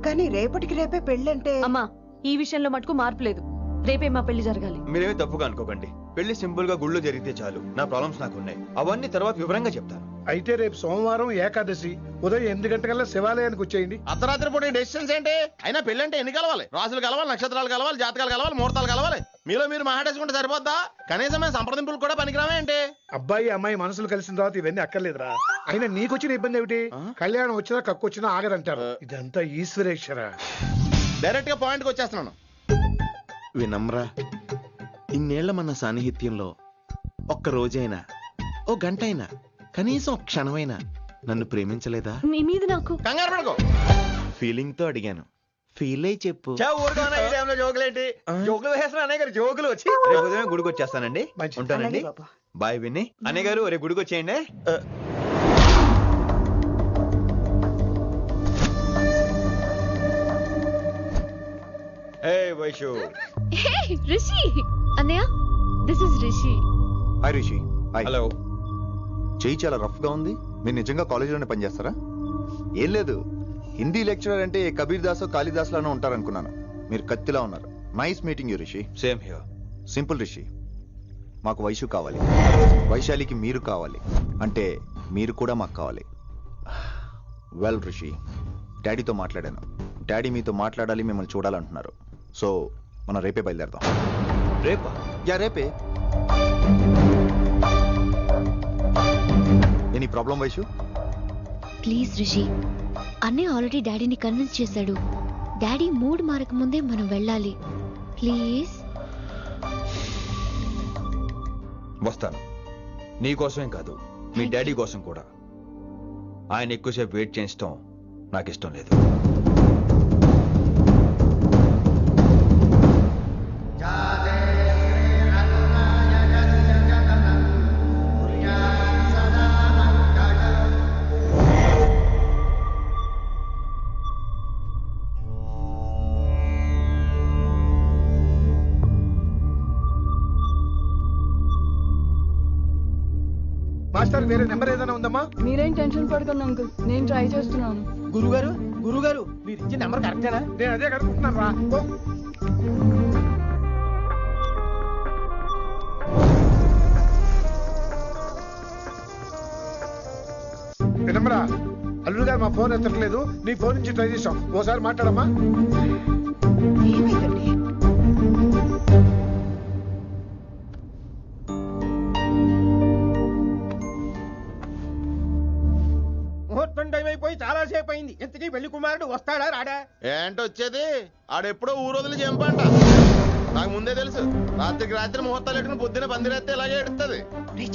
కానీ రేపటికి రేపే పెళ్ళంటే.
అమ్మా, ఈ విషయంలో మటుకు మార్పు లేదు. రేపే మా పెళ్లి జరగాలి.
మీరేమీ తప్పుగా అనుకోకండి. పెళ్లి సింపుల్ గా గుళ్ళో జరిగితే చాలు. నా ప్రాబ్లమ్స్ నాకు ఉన్నాయి, అవన్నీ తర్వాత వివరంగా చెప్తాను.
అయితే రేపు సోమవారం ఏకాదశి ఉదయం 8 గంటలకల్లా శివాలయానికి వచ్చేయండి.
అర్ధరాత్రి పూట డెసిషన్స్ ఏంటి? అయినా పెళ్ళంటే ఎన్ని కలవాలి? రాసులు కలవాలి, నక్షత్రాలు కలవాలి, జాతకాలు కలవాలి, ముహూర్తాలు కలవాలి. మీలో మీరు మాట్లాడేసుకుంటే సరిపోద్దా? కనీసమైన సంప్రదింపులు కూడా పనికిరావే ఏంటి?
అబ్బాయి అమ్మాయి మనసులు కలిసిన తర్వాత ఇవన్నీ అక్కర్లేదురా. అయినా నీకొచ్చిన ఇబ్బంది ఏమిటి? కళ్యాణం వచ్చినా కక్కు వచ్చినా ఆగదంటారు. ఇదంతా ఈశ్వరేశ్వర.
డైరెక్ట్ గా పాయింట్కి వచ్చేస్తున్నాను. వినమ్రా, ఇన్నేళ్ల మన సాన్నిహిత్యంలో ఒక్క రోజైనా, ఓ గంట అయినా, కనీసం ఒక క్షణమైనా నన్ను ప్రేమించలేదా?
మీ మీద నాకు
కంగారు పడుకో. ఫీలింగ్ తో అడిగాను, ఫీల్ అయి చెప్పు.
జోకులేంటి? జోకులు వేసిన అన్నయ్య గారు జోకులు వచ్చి రేపు ఉదయం గుడికి వచ్చేస్తానండి. ఉంటానండి. బాయ్ విన్ని. అన్నయ్య గారు రేపు గుడికి వచ్చేయండి. Hey, Vaishu.
Hey, Rishi. Annaya, this is Rishi.
Hi Rishi. Hi.
Hello.
చెయ్యి చాలా రఫ్ గా ఉంది. మీరు నిజంగా కాలేజీలోనే పనిచేస్తారా? ఏం లేదు, హిందీ లెక్చరర్ అంటే కబీర్ దాసో కాళిదాస్ లానో ఉంటారనుకున్నాను. మీరు కత్తిలా ఉన్నారు. Nice meeting you Rishi.
Same here.
Simple Rishi, మాకు వైషు కావాలి, వైశాలికి మీరు కావాలి, అంటే మీరు కూడా మాకు కావాలి. వెల్ రిషి, డాడీతో మాట్లాడాను. డాడీ మీతో మాట్లాడాలి, మిమ్మల్ని చూడాలంటున్నారు. సో మనం రేపే బయలుదేరదాం.
రేపా?
యా రేపే. Any problem Vaishu?
Please Rishi, అన్నయ్య ఆల్రెడీ డాడీని కన్విన్స్ చేశాడు. డాడీ మూడ్ మారక ముందే మనం వెళ్ళాలి. ప్లీజ్.
వస్తాను. నీ కోసమేం కాదు, మీ డాడీ కోసం కూడా. ఆయన ఎక్కువసేపు వెయిట్ చేయించడం నాకు ఇష్టం లేదు.
మాస్టర్ వేరే నెంబర్ ఏదైనా ఉందమ్మా?
మీరేం టెన్షన్ పడకండి అంకుల్, నేను ట్రై చేస్తున్నాను.
గురుగారు, గురుగారు మీరు ఇచ్చిన నెంబర్ కరెక్టేనా?
నేను అదే కనుక్కుంటున్నాను రా. వినమ్రా, అల్లుడు గారు మా ఫోన్ ఎత్తట్లేదు, నీ ఫోన్ నుంచి ట్రై చేసాం, ఓసారి మాట్లాడమ్మా.
ఏమైందండి?
ముహూర్తం టైం అయిపోయి చాలా సేపు అయింది. ఇంతకీ పెళ్లి కుమారుడు వస్తాడా రాడా? ఏంటి వచ్చేది? ఆడెప్పుడో ఊరోజులు చెంపంట. నాకు ముందే తెలుసు. రాత్రికి రాత్రి ముహూర్తాలు ఎట్టుకుని పొద్దున పందిరేస్తే ఇలాగే ఎడుతుంది.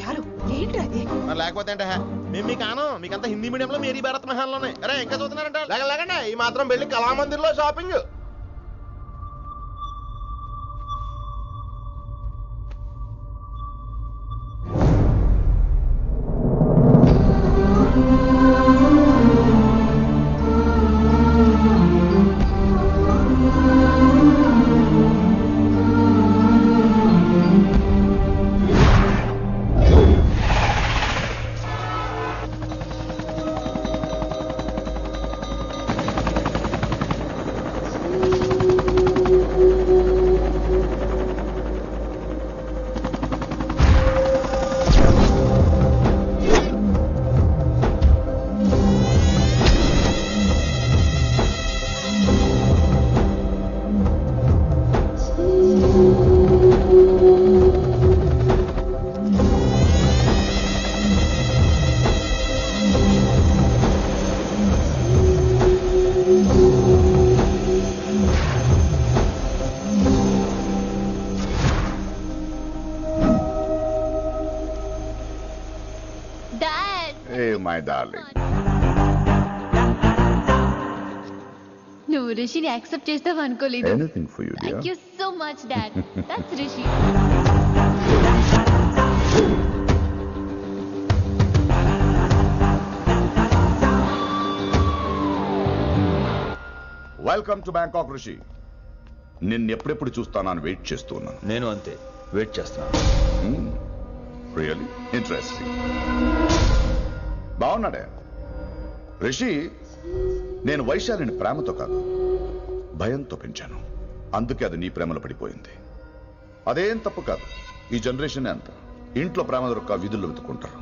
చాలు, ఏంటి అది?
మరి లేకపోతే అంటే మేము మీకు ఆను, మీకంతా హిందీ మీడియంలో మేరీ భారత్ మహాల్లోనే. అరే ఇంకా చూస్తున్నారంట. లేకండి ఈ మాత్రం పెళ్లి కళామందిర్లో షాపింగ్.
నువ్వు రిషిని యాక్సెప్ట్ చేస్తావు అనుకోలేదు.
Anything for you, dear.
Thank you so much dad. That's Rishi.
Welcome to Bangkok Rishi. నిన్నెప్పుడెప్పుడు చూస్తానని వెయిట్ చేస్తూ ఉన్నాను.
నేను అంతే వెయిట్ చేస్తున్నాను.
Really interesting. బాగున్నాడే రిషి. నేను వైశాలిని ప్రేమతో కాదు భయంతో పెంచాను. అందుకే అది నీ ప్రేమలో పడిపోయింది. అదేం తప్పు కాదు. ఈ జనరేషన్ అంత ఇంట్లో ప్రేమ దొరక్క వీధుల్లో వెతుక్కుంటారు.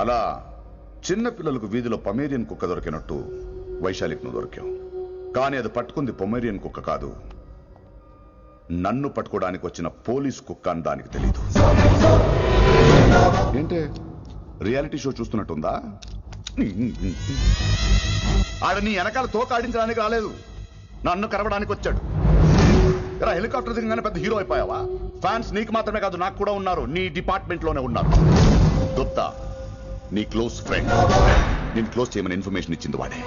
అలా చిన్న పిల్లలకు వీధిలో పొమేరియన్ కుక్క దొరికినట్టు వైశాలికి నువ్వు దొరికావు. కానీ అది పట్టుకుంది పొమేరియన్ కుక్క కాదు, నన్ను పట్టుకోవడానికి వచ్చిన పోలీస్ కుక్క అని దానికి తెలీదు. ఏంటే రియాలిటీ షో చూస్తున్నట్టుందా? ఆడ నీ వెనకాల తోక ఆడించడానికి రాలేదు, నన్ను కరవడానికి వచ్చాడు. ఇలా హెలికాప్టర్ దిగగానే పెద్ద హీరో అయిపోయావా? ఫ్యాన్స్ నీకు మాత్రమే కాదు నాకు కూడా ఉన్నారు, నీ డిపార్ట్మెంట్ లోనే ఉన్నారు. గుప్తా నీ క్లోజ్ ఫ్రెండ్, నేను క్లోజ్ చేయమని ఇన్ఫర్మేషన్ ఇచ్చింది వాడే.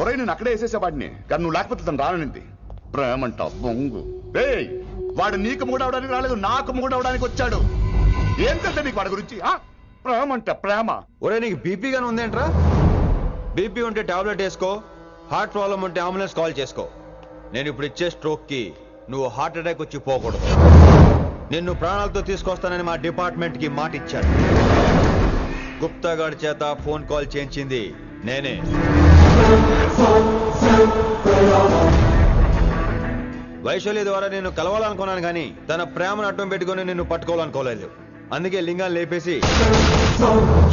ఒరే నేను అక్కడే వేసేసేవాడిని, కానీ నువ్వు లేకపోతే తను రానుంది. ప్రేమంట బొంగు. వాడు నీకు మూడవడానికి రాలేదు, నాకు మూడవడానికి వచ్చాడు. ఏం తెలుసా నీకు వాడి గురించి? ప్రేమంట ప్రేమ.
ఒరే నీకు బీపీ గానీ ఉందేంట్రా? బీపీ ఉంటే టాబ్లెట్ వేసుకో, హార్ట్ ప్రాబ్లం ఉంటే అంబులెన్స్ కాల్ చేసుకో. నేను ఇప్పుడు ఇచ్చే స్ట్రోక్ కి నువ్వు హార్ట్ అటాక్ వచ్చి పోకూడదు. నిన్ను ప్రాణాలతో తీసుకొస్తానని మా డిపార్ట్మెంట్ కి మాట ఇచ్చాను. గుప్తా గారి చేత ఫోన్ కాల్ చేయించింది నేనే. వైశాలి ద్వారా నేను కలవాలనుకున్నాను కానీ తన ప్రేమను అడ్డం పెట్టుకుని నిన్ను పట్టుకోవాలనుకోలేదు. అందుకే లింగాన్ని లేపేసి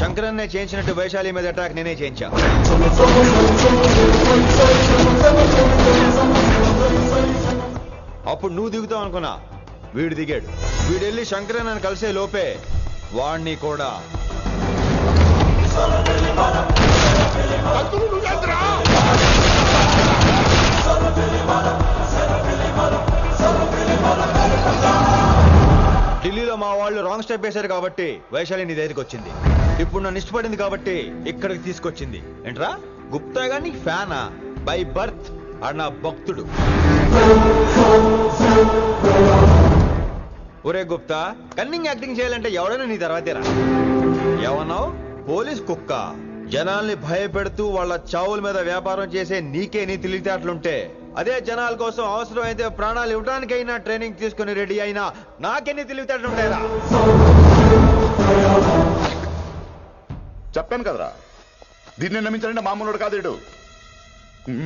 శంకరన్నే చేయించినట్టు వైశాలి మీద అటాక్ నేనే చేయించా. అప్పుడు నువ్వు దిగుతావు అనుకున్నా, వీడు దిగాడు. వీడెళ్ళి శంకరన్నని కలిసే లోపే వాణ్ణి కూడా ఢిల్లీలో మా వాళ్ళు రాంగ్ స్టెప్ వేశారు కాబట్టి వైశాలి నీ దగ్గరికి వచ్చింది. ఇప్పుడు నన్ను ఇష్టపడింది కాబట్టి ఇక్కడికి తీసుకొచ్చింది. ఏంట్రా గుప్తా గాని ఫ్యానా? బై బర్త్ ఆడు నా భక్తుడు. ఒరే గుప్తా, కన్నింగ్ యాక్టింగ్ చేయాలంటే ఎవడైనా నీ తర్వాతేరా. ఏమన్నావు? పోలీస్ కుక్క. జనాల్ని భయపెడుతూ వాళ్ళ చావుల మీద వ్యాపారం చేసే నీకే నీ తెలివితేటలుంటే, అదే జనాల కోసం అవసరమైతే ప్రాణాలు ఇవ్వడానికైనా ట్రైనింగ్ తీసుకుని రెడీ అయినా నాకెన్ని తెలివితేటలుంటాయిరా?
చెప్పాను కదరా, దీన్ని నమ్మించాలంటే మామూలుడు కాదు,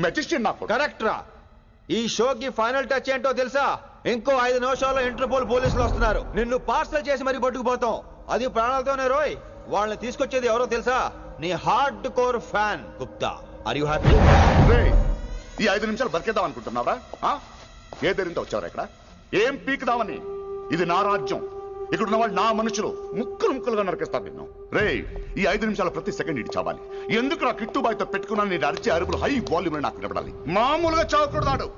మెజిస్ట్రియన్. నాకు
కరెక్ట్ రా. ఈ షోకి ఫైనల్ టచ్ ఏంటో తెలుసా? ఇంకో 5 నిమిషాల్లో ఇంటర్పోల్ పోలీసులు వస్తున్నారు. నిన్ను పార్సల్ చేసి మరీ పట్టుకుపోతాం, అది ప్రాణాలతోనే రోయ్. వాళ్ళని తీసుకొచ్చేది ఎవరో తెలుసా? నీ hard core fan Gupta. Are you happy?
ఈ 5 నిమిషాలు బతికేద్దాం అనుకుంటున్నావా? ఏ ధైర్యంతో వచ్చావరా ఇక్కడ? ఏం పీకుదామని? ఇది నా రాజ్యం, ఇక్కడ ఉన్న వాళ్ళు నా మనుషులు. ముక్కలుగా నరికేస్తారు నిన్ను. రే, ఈ 5 నిమిషాల ప్రతి సెకండ్ ఇటు చావాలి. ఎందుకు నా కిట్టుబాయితో పెట్టుకున్నా నేను అరిచే అరుపులు హై వాల్యూమ్ నాకు వినపడాలి. మామూలుగా చావకూడదాడు.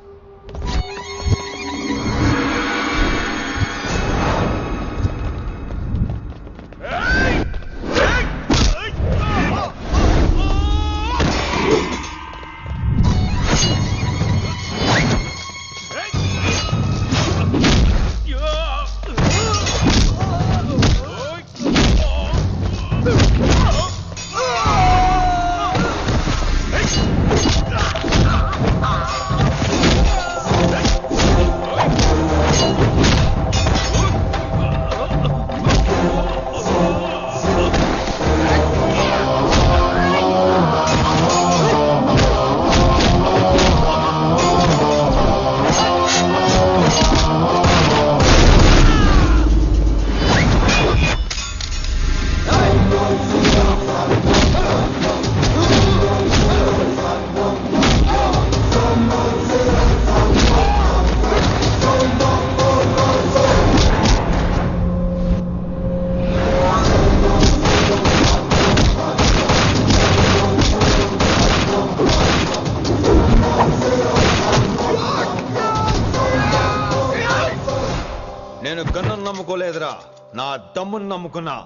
నేను గన్నును నమ్ముకోలేదురా, నా దమ్మును నమ్ముకున్నా.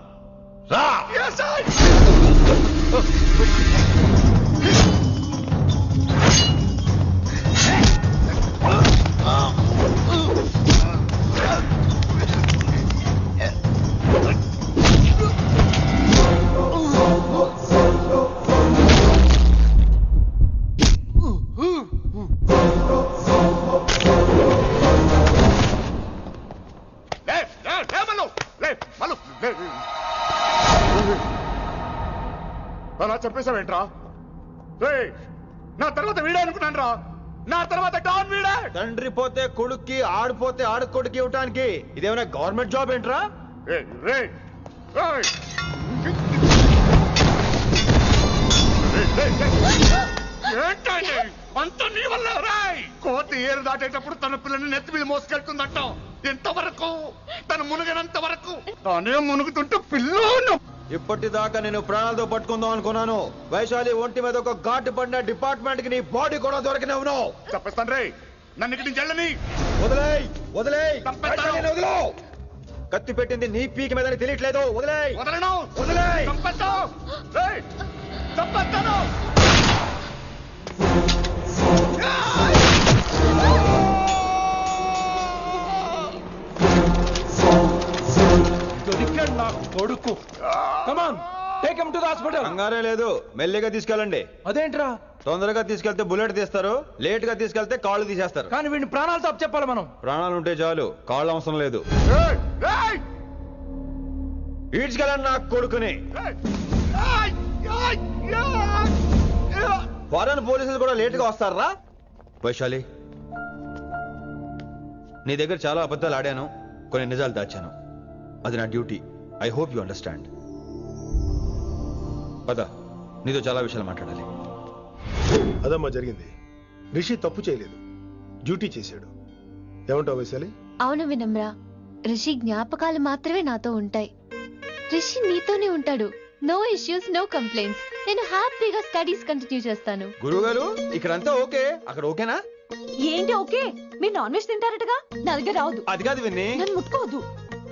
రా! అలా చెప్పేశావేంట్రా? నా తర్వాత వీడే అనుకున్నాను రా. నా తర్వాత డాన్ వీడే. తండ్రి పోతే కొడుక్కి, ఆడిపోతే ఆడుకొడుకి ఇవ్వటానికి ఇదేమైనా గవర్నమెంట్ జాబ్ ఏంట్రా? అంత నీ వల్ల రాయ్. కోతి ఏరు దాటేటప్పుడు తన పిల్లని నెత్తి మీద మోసుకెళ్తుందంట. ఎంతవరకు? తను మునిగినంత వరకు. తానే మునుగుతుంటే పిల్లను. ఇప్పటిదాకా నేను ప్రాణాలతో పట్టుకుందాం అనుకున్నాను. వైశాలి ఒంటి మీద ఒక ఘాటు పడిన డిపార్ట్మెంట్ కి నీ బాడీ కూడా దొరికినవును. చెప్పేస్తాను రే, నన్ను ఇక్కడి నుంచి వెళ్ళని. వదిలేయ్, వదిలేయ్, వదిలో. కత్తి పెట్టింది నీ పీకి మీద తెలియట్లేదు. వదిలేయ్. వదలను. వదిలేయ్. చంపేస్తాను.
దొరికాడు నా కొడుకు. Come on, take him to the hospital.
కంగారే లేదు, మెల్లిగా తీసుకెళ్ళండి.
అదేంట్రా?
తొందరగా తీసుకెళ్తే బుల్లెట్ తీస్తారు, లేట్ గా తీసుకెళ్తే కాళ్ళు తీసేస్తారు.
కానీ వీడిని ప్రాణాలతో అప్పచెప్పాలి మనం.
ప్రాణాలు ఉంటే చాలు, కాళ్ళు అవసరం లేదు. ఈడ్చుకెళ్ళండి నా కొడుకుని. ఫారెన్ పోలీసులు కూడా లేట్ గా వస్తారా? వైశాలి, నీ దగ్గర చాలా అబద్ధాలు ఆడాను, కొన్ని నిజాలు దాచాను. అది నా duty. I hope you understand. పద, నీతో చాలా విషయాలు మాట్లాడాలి.
అదమ్మా జరిగింది. రిషి తప్పు చేయలేదు, డ్యూటీ చేశాడు. ఏమంటావు వైశాలి?
అవును వినమ్రా, రిషి జ్ఞాపకాలు మాత్రమే నాతో ఉంటాయి. రిషి నీతోనే ఉంటాడు. No issues, no complaints. నేను హ్యాపీగా స్టడీస్ కంటిన్యూ చేస్తాను.
గురువు గారు, ఇక్కడంతా ఓకే, అక్కడ ఓకేనా?
ఏంటి ఓకే? మీరు నాన్ వెజ్ తింటారటగా? నా దగ్గర రావద్దు.
అది కాదు విన్ని.
నన్ను ముట్టుకోవద్దు.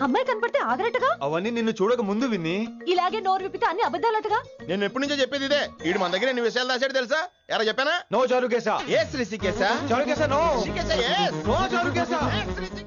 అమ్మాయి కనపడితే ఆగరటగా?
అవన్నీ నిన్ను చూడక ముందు విన్ని.
ఇలాగే నోరు విప్పితే అన్ని అబద్ధాలటగా?
నేను ఎప్పటి నుంచో చెప్పేది ఇదే. వీడు మన దగ్గర ఎన్ని విషయాలు దాచాడు తెలుసా? ఎలా చెప్పానా?
నో చారు కేసా.
ఎస్ రిషికేశా.
చారు కేసా. నో
రిషికేశా. ఎస్.
నో చారు కేసా.